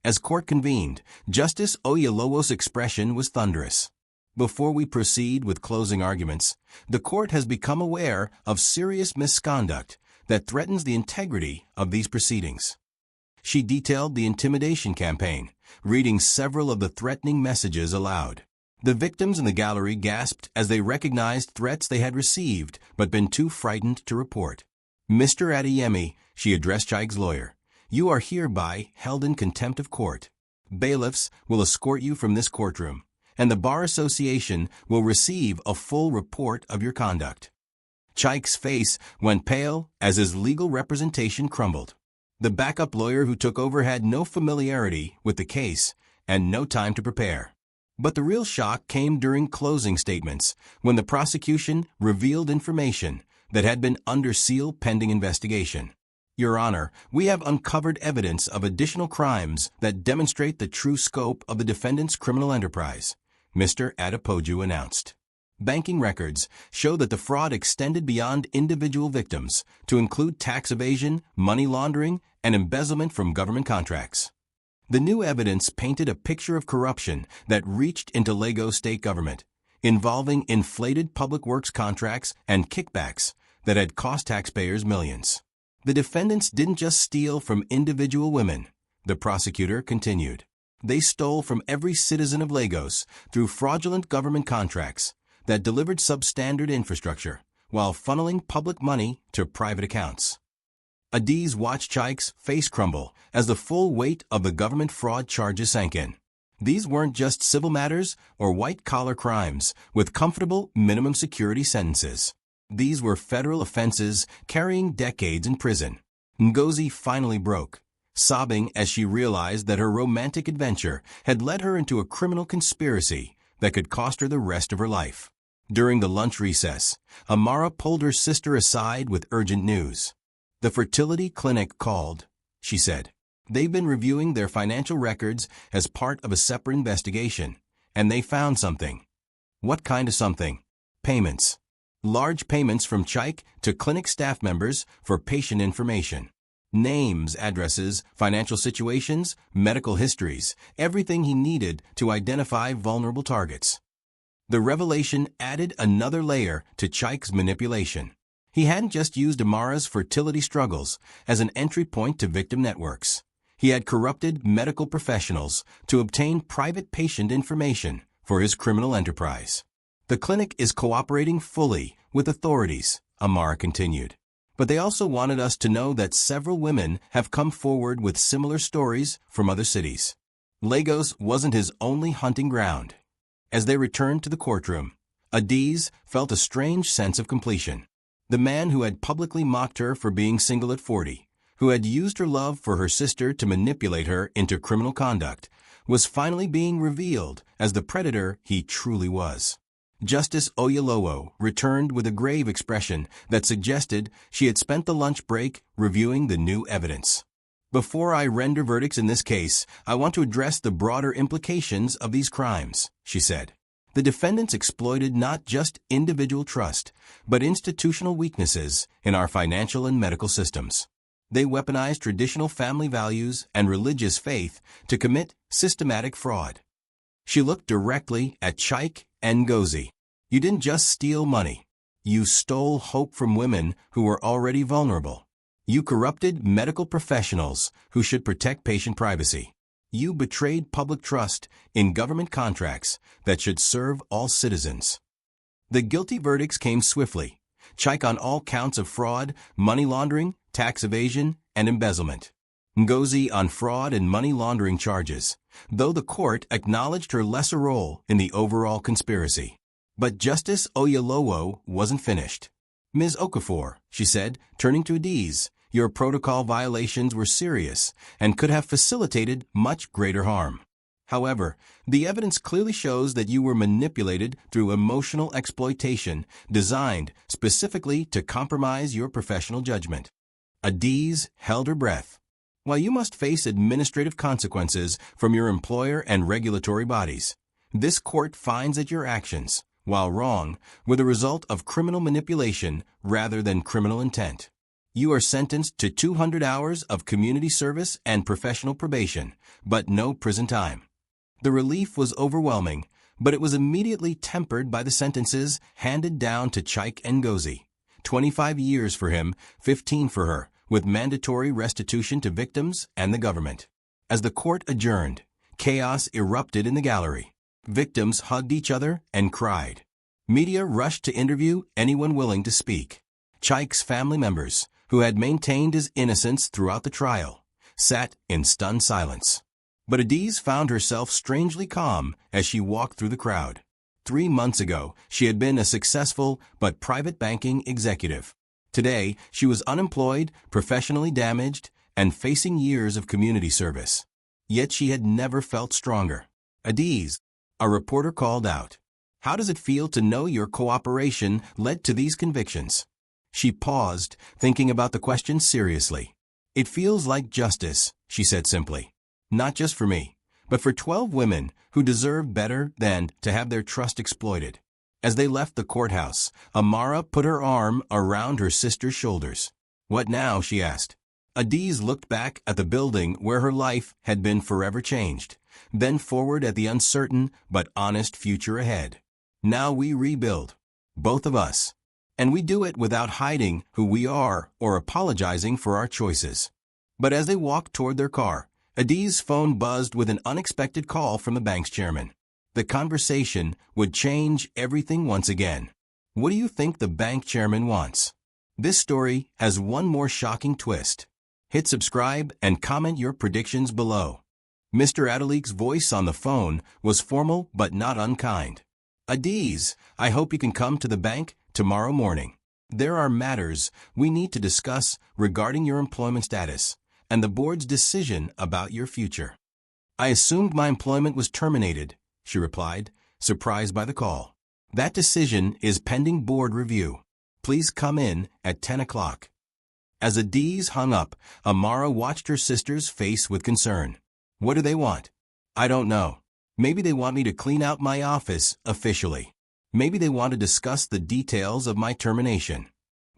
As court convened, Justice Oyolowo's expression was thunderous. "Before we proceed with closing arguments, the court has become aware of serious misconduct that threatens the integrity of these proceedings." She detailed the intimidation campaign, reading several of the threatening messages aloud. The victims in the gallery gasped as they recognized threats they had received but been too frightened to report. "Mr. Adeyemi," she addressed Chike's lawyer, "you are hereby held in contempt of court. Bailiffs will escort you from this courtroom, and the Bar Association will receive a full report of your conduct." Chike's face went pale as his legal representation crumbled. The backup lawyer who took over had no familiarity with the case and no time to prepare. But the real shock came during closing statements, when the prosecution revealed information that had been under seal pending investigation. "Your Honor, we have uncovered evidence of additional crimes that demonstrate the true scope of the defendant's criminal enterprise," Mr. Adepoju announced. Banking records show that the fraud extended beyond individual victims to include tax evasion, money laundering, and embezzlement from government contracts. The new evidence painted a picture of corruption that reached into Lagos state government, involving inflated public works contracts and kickbacks that had cost taxpayers millions. The defendants didn't just steal from individual women, the prosecutor continued. They stole from every citizen of Lagos through fraudulent government contracts that delivered substandard infrastructure while funneling public money to private accounts. Adaeze watched Chike's face crumble as the full weight of the government fraud charges sank in. These weren't just civil matters or white-collar crimes with comfortable minimum security sentences. These were federal offenses carrying decades in prison. Ngozi finally broke, sobbing as she realized that her romantic adventure had led her into a criminal conspiracy that could cost her the rest of her life. During the lunch recess, Amara pulled her sister aside with urgent news. "The fertility clinic called," she said. "They've been reviewing their financial records as part of a separate investigation, and they found something." "What kind of something?" "Payments. Large payments from Chike to clinic staff members for patient information. Names, addresses, financial situations, medical histories, everything he needed to identify vulnerable targets." The revelation added another layer to Chike's manipulation. He hadn't just used Amara's fertility struggles as an entry point to victim networks. He had corrupted medical professionals to obtain private patient information for his criminal enterprise. "The clinic is cooperating fully with authorities," Amara continued. "But they also wanted us to know that several women have come forward with similar stories from other cities." Lagos wasn't his only hunting ground. As they returned to the courtroom, Adaeze felt a strange sense of completion. The man who had publicly mocked her for being single at 40, who had used her love for her sister to manipulate her into criminal conduct, was finally being revealed as the predator he truly was. Justice Oyolowo returned with a grave expression that suggested she had spent the lunch break reviewing the new evidence. "Before I render verdicts in this case, I want to address the broader implications of these crimes," she said. "The defendants exploited not just individual trust, but institutional weaknesses in our financial and medical systems. They weaponized traditional family values and religious faith to commit systematic fraud." She looked directly at Chike and Ngozi. "You didn't just steal money. You stole hope from women who were already vulnerable. You corrupted medical professionals who should protect patient privacy. You betrayed public trust in government contracts that should serve all citizens." The guilty verdicts came swiftly. Chike on all counts of fraud, money laundering, tax evasion, and embezzlement. Ngozi on fraud and money laundering charges, though the court acknowledged her lesser role in the overall conspiracy. But Justice Oyolowo wasn't finished. "Ms. Okafor," she said, turning to Adaeze, "your protocol violations were serious and could have facilitated much greater harm. However, the evidence clearly shows that you were manipulated through emotional exploitation designed specifically to compromise your professional judgment." Adaeze held her breath. "While you must face administrative consequences from your employer and regulatory bodies, this court finds that your actions, while wrong, were the result of criminal manipulation rather than criminal intent. You are sentenced to 200 hours of community service and professional probation, but no prison time." The relief was overwhelming, but it was immediately tempered by the sentences handed down to Chike and Ngozi. 25 years for him, 15 for her, with mandatory restitution to victims and the government. As the court adjourned, chaos erupted in the gallery. Victims hugged each other and cried. Media rushed to interview anyone willing to speak. Chike's family members, who had maintained his innocence throughout the trial, sat in stunned silence. But Adaeze found herself strangely calm as she walked through the crowd. 3 months ago, she had been a successful but private banking executive. Today, she was unemployed, professionally damaged, and facing years of community service. Yet she had never felt stronger. "Adaeze," a reporter called out, "how does it feel to know your cooperation led to these convictions?" She paused, thinking about the question seriously. "It feels like justice," she said simply. "Not just for me, but for 12 women who deserve better than to have their trust exploited." As they left the courthouse, Amara put her arm around her sister's shoulders. "What now?" she asked. Adaeze looked back at the building where her life had been forever changed, then forward at the uncertain but honest future ahead. "Now we rebuild, both of us. And we do it without hiding who we are or apologizing for our choices." But as they walked toward their car, Adaeze's phone buzzed with an unexpected call from the bank's chairman. The conversation would change everything once again. "What do you think the bank chairman wants?" This story has one more shocking twist. Hit subscribe and comment your predictions below. Mr. Adelique's voice on the phone was formal but not unkind. Adaeze, I hope you can come to the bank tomorrow morning. There are matters we need to discuss regarding your employment status and the board's decision about your future. I assumed my employment was terminated, she replied, surprised by the call. That decision is pending board review. Please come in at 10 o'clock. As Adaeze hung up, Amara watched her sister's face with concern. What do they want? I don't know. Maybe they want me to clean out my office officially. Maybe they want to discuss the details of my termination.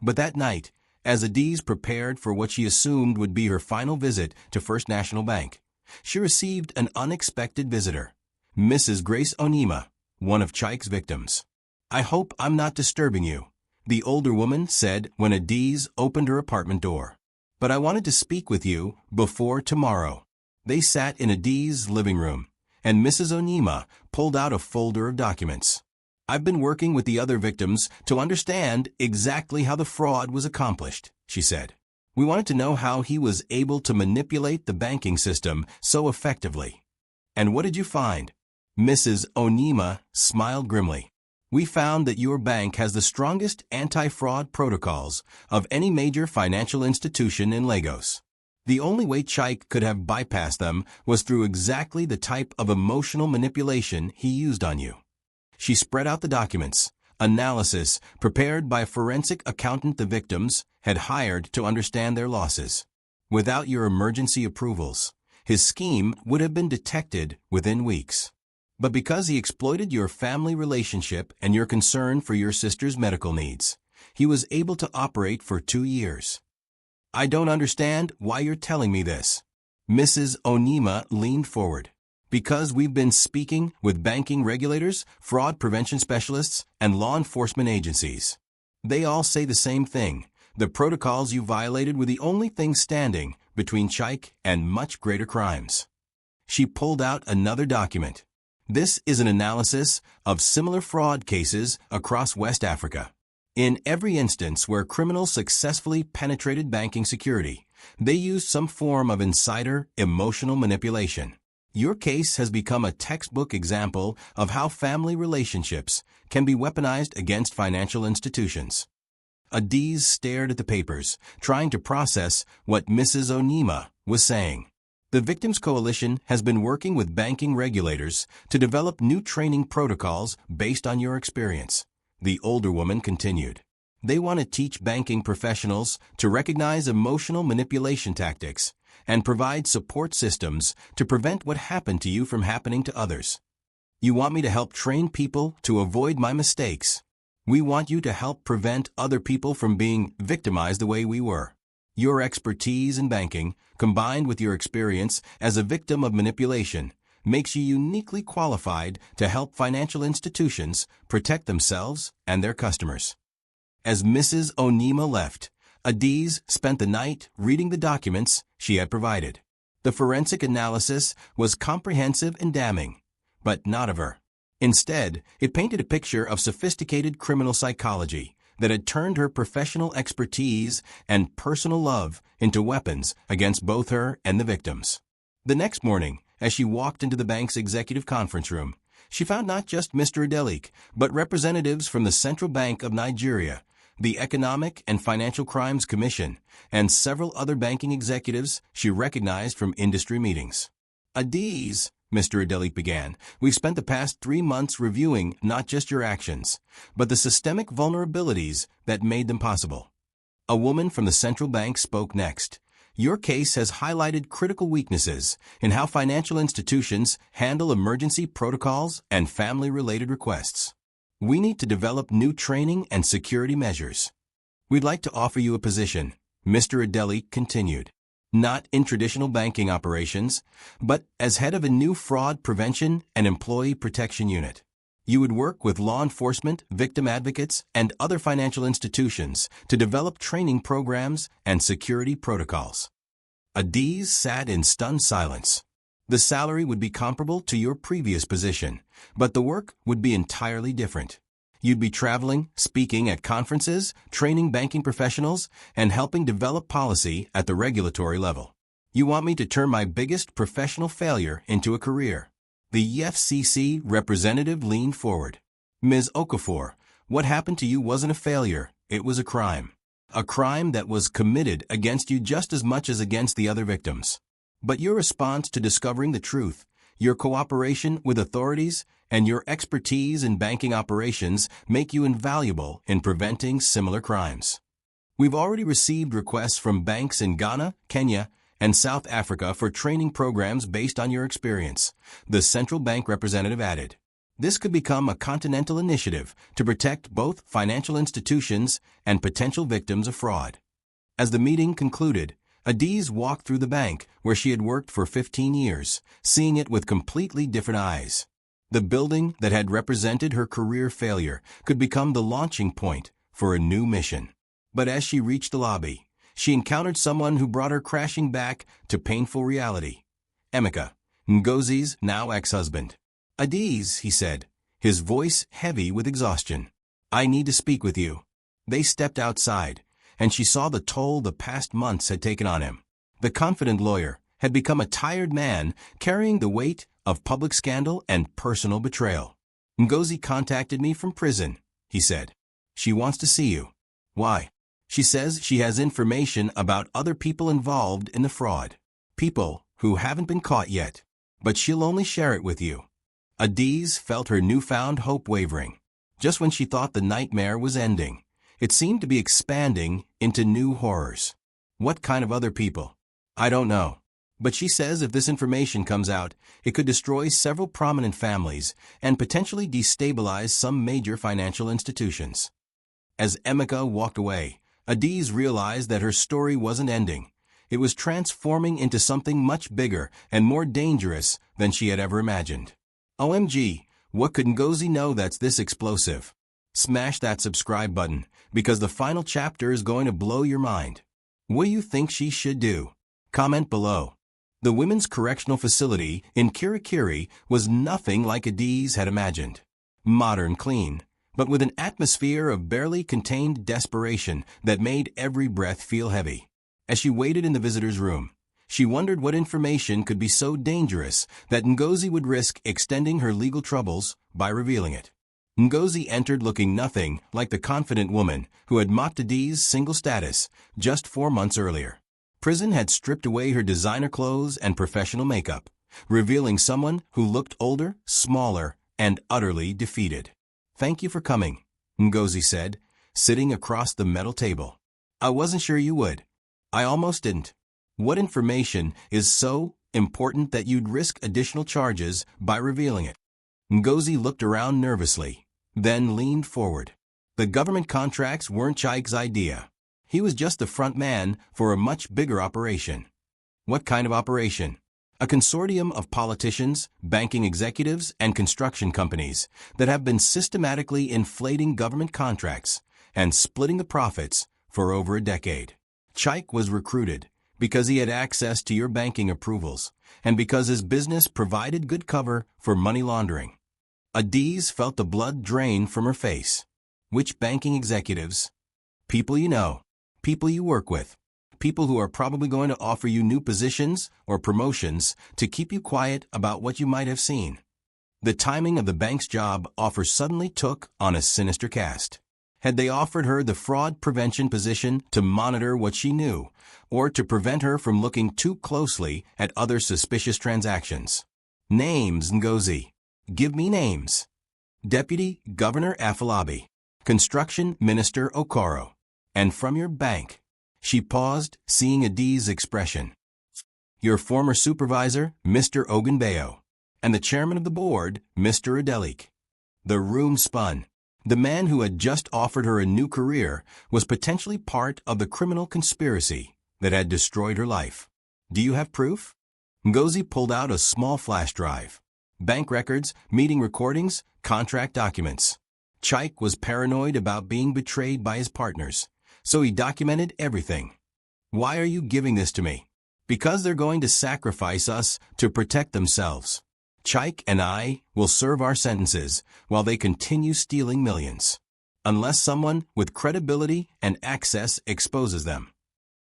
But that night, as Adaeze prepared for what she assumed would be her final visit to First National Bank, she received an unexpected visitor, Mrs. Grace Onima, one of Chike's victims. I hope I'm not disturbing you, the older woman said when Adaeze opened her apartment door. But I wanted to speak with you before tomorrow. They sat in Adaeze's living room, and Mrs. Onima pulled out a folder of documents. I've been working with the other victims to understand exactly how the fraud was accomplished, she said. We wanted to know how he was able to manipulate the banking system so effectively. And what did you find? Mrs. Onima smiled grimly. We found that your bank has the strongest anti-fraud protocols of any major financial institution in Lagos. The only way Chike could have bypassed them was through exactly the type of emotional manipulation he used on you. She spread out the documents, analysis prepared by a forensic accountant the victims had hired to understand their losses. Without your emergency approvals, his scheme would have been detected within weeks. But because he exploited your family relationship and your concern for your sister's medical needs, he was able to operate for 2 years. I don't understand why you're telling me this. Mrs. Onima leaned forward. Because we've been speaking with banking regulators, fraud prevention specialists, and law enforcement agencies. They all say the same thing. The protocols you violated were the only thing standing between Chike and much greater crimes. She pulled out another document. This is an analysis of similar fraud cases across West Africa. In every instance where criminals successfully penetrated banking security, they used some form of insider emotional manipulation. Your case has become a textbook example of how family relationships can be weaponized against financial institutions. Adaeze stared at the papers, trying to process what Mrs. Onima was saying. The Victims Coalition has been working with banking regulators to develop new training protocols based on your experience, the older woman continued. They want to teach banking professionals to recognize emotional manipulation tactics and provide support systems to prevent what happened to you from happening to others. You want me to help train people to avoid my mistakes. We want you to help prevent other people from being victimized the way we were. Your expertise in banking, combined with your experience as a victim of manipulation, makes you uniquely qualified to help financial institutions protect themselves and their customers. As Mrs. Onima left, Adaeze spent the night reading the documents she had provided. The forensic analysis was comprehensive and damning, but not of her. Instead, it painted a picture of sophisticated criminal psychology that had turned her professional expertise and personal love into weapons against both her and the victims. The next morning, as she walked into the bank's executive conference room, she found not just Mr. Adelique, but representatives from the Central Bank of Nigeria, the Economic and Financial Crimes Commission, and several other banking executives she recognized from industry meetings. Adaeze, Mr. Adelique began, we've spent the past 3 months reviewing not just your actions, but the systemic vulnerabilities that made them possible. A woman from the central bank spoke next. Your case has highlighted critical weaknesses in how financial institutions handle emergency protocols and family-related requests. We need to develop new training and security measures. We'd like to offer you a position, Mr. Adelique continued. Not in traditional banking operations, but as head of a new fraud prevention and employee protection unit. You would work with law enforcement, victim advocates, and other financial institutions to develop training programs and security protocols. Adaeze sat in stunned silence. The salary would be comparable to your previous position, but the work would be entirely different. You'd be traveling, speaking at conferences, training banking professionals, and helping develop policy at the regulatory level. You want me to turn my biggest professional failure into a career. The FCC representative leaned forward. Ms. Okafor, what happened to you wasn't a failure, it was a crime. A crime that was committed against you just as much as against the other victims. But your response to discovering the truth, your cooperation with authorities, and your expertise in banking operations make you invaluable in preventing similar crimes. We've already received requests from banks in Ghana, Kenya, and South Africa for training programs based on your experience, the central bank representative added. This could become a continental initiative to protect both financial institutions and potential victims of fraud. As the meeting concluded, Adaeze walked through the bank where she had worked for 15 years, seeing it with completely different eyes. The building that had represented her career failure could become the launching point for a new mission. But as she reached the lobby, she encountered someone who brought her crashing back to painful reality. Emeka, Ngozi's now ex-husband. Adaeze, he said, his voice heavy with exhaustion. I need to speak with you. They stepped outside, and she saw the toll the past months had taken on him. The confident lawyer had become a tired man carrying the weight of public scandal and personal betrayal. Ngozi contacted me from prison, he said. She wants to see you. Why? She says she has information about other people involved in the fraud. People who haven't been caught yet. But she'll only share it with you. Adaeze felt her newfound hope wavering. Just when she thought the nightmare was ending, it seemed to be expanding into new horrors. What kind of other people? I don't know. But she says if this information comes out, it could destroy several prominent families and potentially destabilize some major financial institutions. As Emeka walked away, Adaeze realized that her story wasn't ending. It was transforming into something much bigger and more dangerous than she had ever imagined. OMG, what could Ngozi know that's this explosive? Smash that subscribe button, because the final chapter is going to blow your mind. What do you think she should do? Comment below. The women's correctional facility in Kirikiri was nothing like Adaeze had imagined. Modern, clean, but with an atmosphere of barely contained desperation that made every breath feel heavy. As she waited in the visitor's room, she wondered what information could be so dangerous that Ngozi would risk extending her legal troubles by revealing it. Ngozi entered looking nothing like the confident woman who had mocked Adaeze's single status just 4 months earlier. Prison had stripped away her designer clothes and professional makeup, revealing someone who looked older, smaller, and utterly defeated. Thank you for coming, Ngozi said, sitting across the metal table. I wasn't sure you would. I almost didn't. What information is so important that you'd risk additional charges by revealing it? Ngozi looked around nervously, then leaned forward. The government contracts weren't Chike's idea. He was just the front man for a much bigger operation. What kind of operation? A consortium of politicians, banking executives, and construction companies that have been systematically inflating government contracts and splitting the profits for over a decade. Chike was recruited because he had access to your banking approvals and because his business provided good cover for money laundering. Adaeze felt the blood drain from her face. Which banking executives? People you know. People you work with. People who are probably going to offer you new positions or promotions to keep you quiet about what you might have seen. The timing of the bank's job offer suddenly took on a sinister cast. Had they offered her the fraud prevention position to monitor what she knew, or to prevent her from looking too closely at other suspicious transactions? Names, Ngozi. Give me names. Deputy Governor Afolabi. Construction Minister Okoro. And from your bank. She paused, seeing Adaeze's expression. Your former supervisor, Mr. Ogunbayo. And the chairman of the board, Mr. Adelik. The room spun. The man who had just offered her a new career was potentially part of the criminal conspiracy that had destroyed her life. Do you have proof? Ngozi pulled out a small flash drive. Bank records, meeting recordings, contract documents. Chike was paranoid about being betrayed by his partners, so he documented everything. Why are you giving this to me? Because they're going to sacrifice us to protect themselves. Chike and I will serve our sentences while they continue stealing millions. Unless someone with credibility and access exposes them.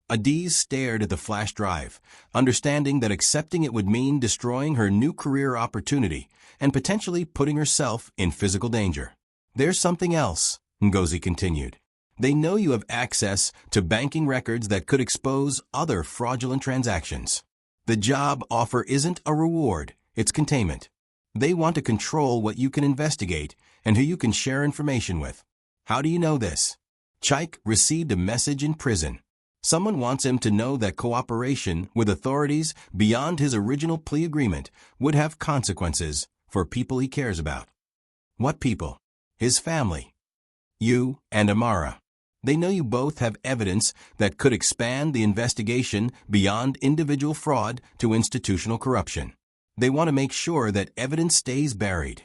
Adaeze stared at the flash drive, understanding that accepting it would mean destroying her new career opportunity and potentially putting herself in physical danger. There's something else, Ngozi continued. They know you have access to banking records that could expose other fraudulent transactions. The job offer isn't a reward, it's containment. They want to control what you can investigate and who you can share information with. How do you know this? Chike received a message in prison. Someone wants him to know that cooperation with authorities beyond his original plea agreement would have consequences for people he cares about. What people? His family. You and Amara. They know you both have evidence that could expand the investigation beyond individual fraud to institutional corruption. They want to make sure that evidence stays buried.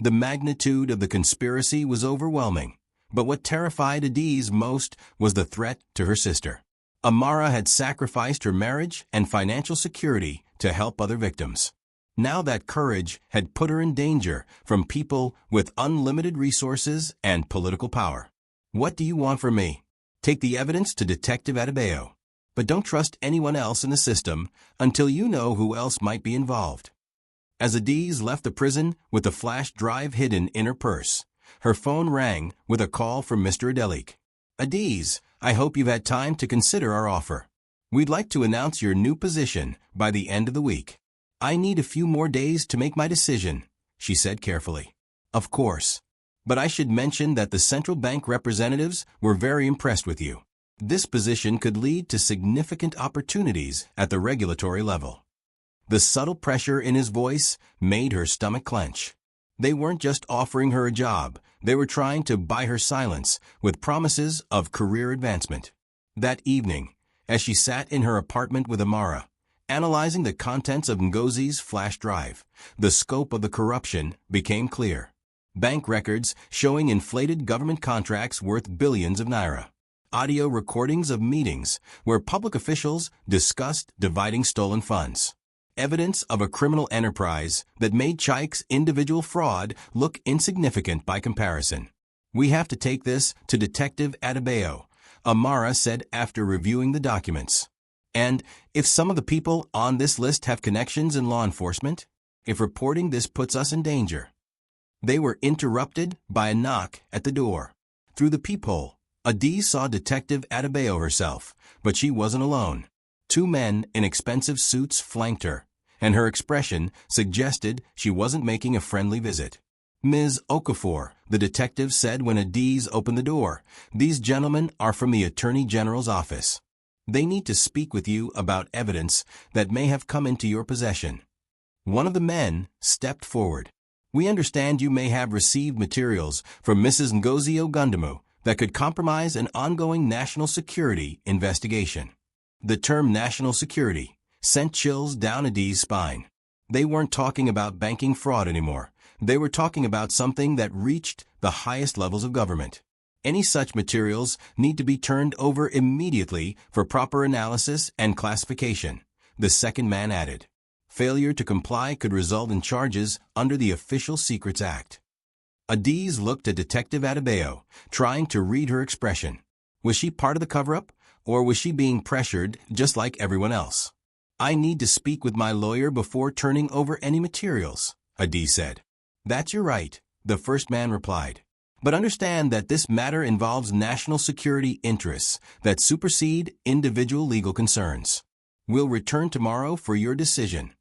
The magnitude of the conspiracy was overwhelming, but what terrified Adaeze most was the threat to her sister. Amara had sacrificed her marriage and financial security to help other victims. Now that courage had put her in danger from people with unlimited resources and political power. What do you want from me? Take the evidence to Detective Adaeze. But don't trust anyone else in the system until you know who else might be involved. As Adaeze left the prison with the flash drive hidden in her purse, her phone rang with a call from Mr. Adaeze. Adaeze, I hope you've had time to consider our offer. We'd like to announce your new position by the end of the week. I need a few more days to make my decision, she said carefully. Of course. But I should mention that the central bank representatives were very impressed with you. This position could lead to significant opportunities at the regulatory level. The subtle pressure in his voice made her stomach clench. They weren't just offering her a job, they were trying to buy her silence with promises of career advancement. That evening, as she sat in her apartment with Amara, analyzing the contents of Ngozi's flash drive, the scope of the corruption became clear. Bank records showing inflated government contracts worth billions of naira. Audio recordings of meetings where public officials discussed dividing stolen funds. Evidence of a criminal enterprise that made Chike's individual fraud look insignificant by comparison. We have to take this to Detective Adaeze, Amara said after reviewing the documents. And if some of the people on this list have connections in law enforcement, if reporting this puts us in danger. They were interrupted by a knock at the door. Through the peephole, Adaeze saw Detective Adaeze herself, but she wasn't alone. Two men in expensive suits flanked her, and her expression suggested she wasn't making a friendly visit. Ms. Okafor, the detective said when Adaeze opened the door, these gentlemen are from the Attorney General's office. They need to speak with you about evidence that may have come into your possession. One of the men stepped forward. We understand you may have received materials from Mrs. Ngozi Ogundimu that could compromise an ongoing national security investigation. The term national security sent chills down Adaeze's spine. They weren't talking about banking fraud anymore. They were talking about something that reached the highest levels of government. Any such materials need to be turned over immediately for proper analysis and classification, the second man added. Failure to comply could result in charges under the Official Secrets Act. Adaeze looked at Detective Adaeze, trying to read her expression. Was she part of the cover-up, or was she being pressured just like everyone else? I need to speak with my lawyer before turning over any materials, Adaeze said. That's your right, the first man replied. But understand that this matter involves national security interests that supersede individual legal concerns. We'll return tomorrow for your decision.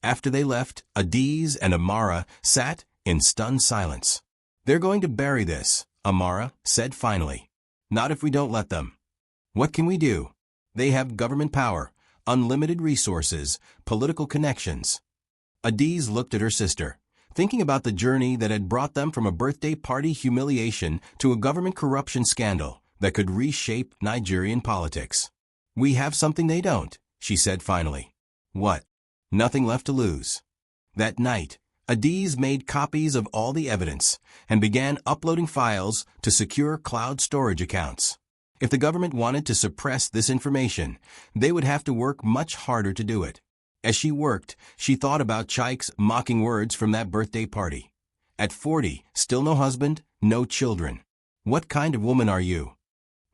After they left, Adaeze and Amara sat in stunned silence. They're going to bury this, Amara said finally. Not if we don't let them. What can we do? They have government power, unlimited resources, political connections. Adaeze looked at her sister, thinking about the journey that had brought them from a birthday party humiliation to a government corruption scandal that could reshape Nigerian politics. We have something they don't, she said finally. What? Nothing left to lose. That night, Adaeze made copies of all the evidence and began uploading files to secure cloud storage accounts. If the government wanted to suppress this information, they would have to work much harder to do it. As she worked, she thought about Chike's mocking words from that birthday party. At 40, still no husband, no children. What kind of woman are you?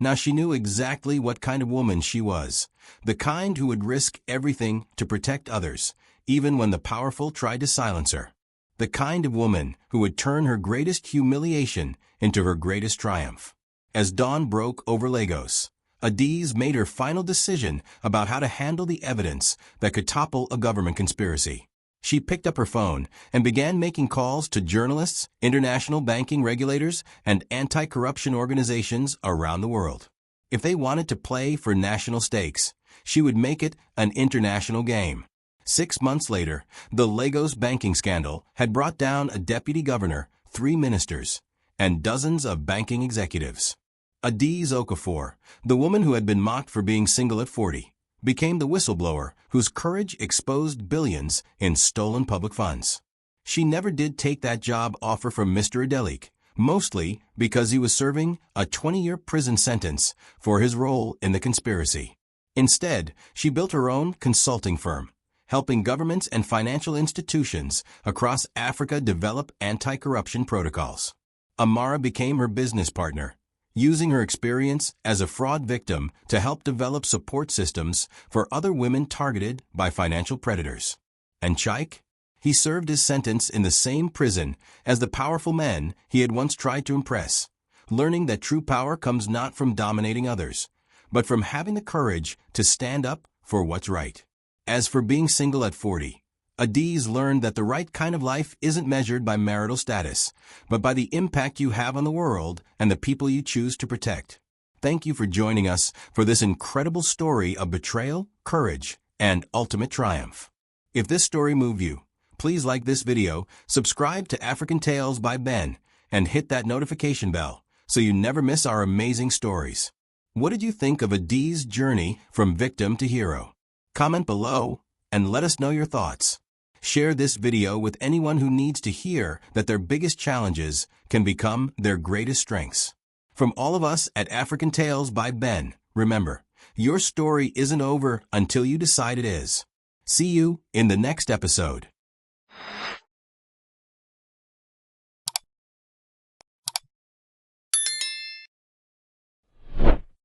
Now she knew exactly what kind of woman she was. The kind who would risk everything to protect others, even when the powerful tried to silence her. The kind of woman who would turn her greatest humiliation into her greatest triumph. As dawn broke over Lagos, Adaeze made her final decision about how to handle the evidence that could topple a government conspiracy. She picked up her phone and began making calls to journalists, international banking regulators, and anti-corruption organizations around the world. If they wanted to play for national stakes, she would make it an international game. 6 months later, the Lagos banking scandal had brought down a deputy governor, 3 ministers, and dozens of banking executives. Adaeze Okafor, the woman who had been mocked for being single at 40, became the whistleblower whose courage exposed billions in stolen public funds. She never did take that job offer from Mr. Adaeze, mostly because he was serving a 20-year prison sentence for his role in the conspiracy. Instead, she built her own consulting firm, helping governments and financial institutions across Africa develop anti-corruption protocols. Amara became her business partner, using her experience as a fraud victim to help develop support systems for other women targeted by financial predators. And Chike? He served his sentence in the same prison as the powerful men he had once tried to impress, learning that true power comes not from dominating others, but from having the courage to stand up for what's right. As for being single at 40, Adaeze learned that the right kind of life isn't measured by marital status, but by the impact you have on the world and the people you choose to protect. Thank you for joining us for this incredible story of betrayal, courage, and ultimate triumph. If this story moved you, please like this video, subscribe to African Tales by Ben, and hit that notification bell so you never miss our amazing stories. What did you think of Adaeze's journey from victim to hero? Comment below and let us know your thoughts. Share this video with anyone who needs to hear that their biggest challenges can become their greatest strengths. From all of us at African Tales by Ben, remember, your story isn't over until you decide it is. See you in the next episode.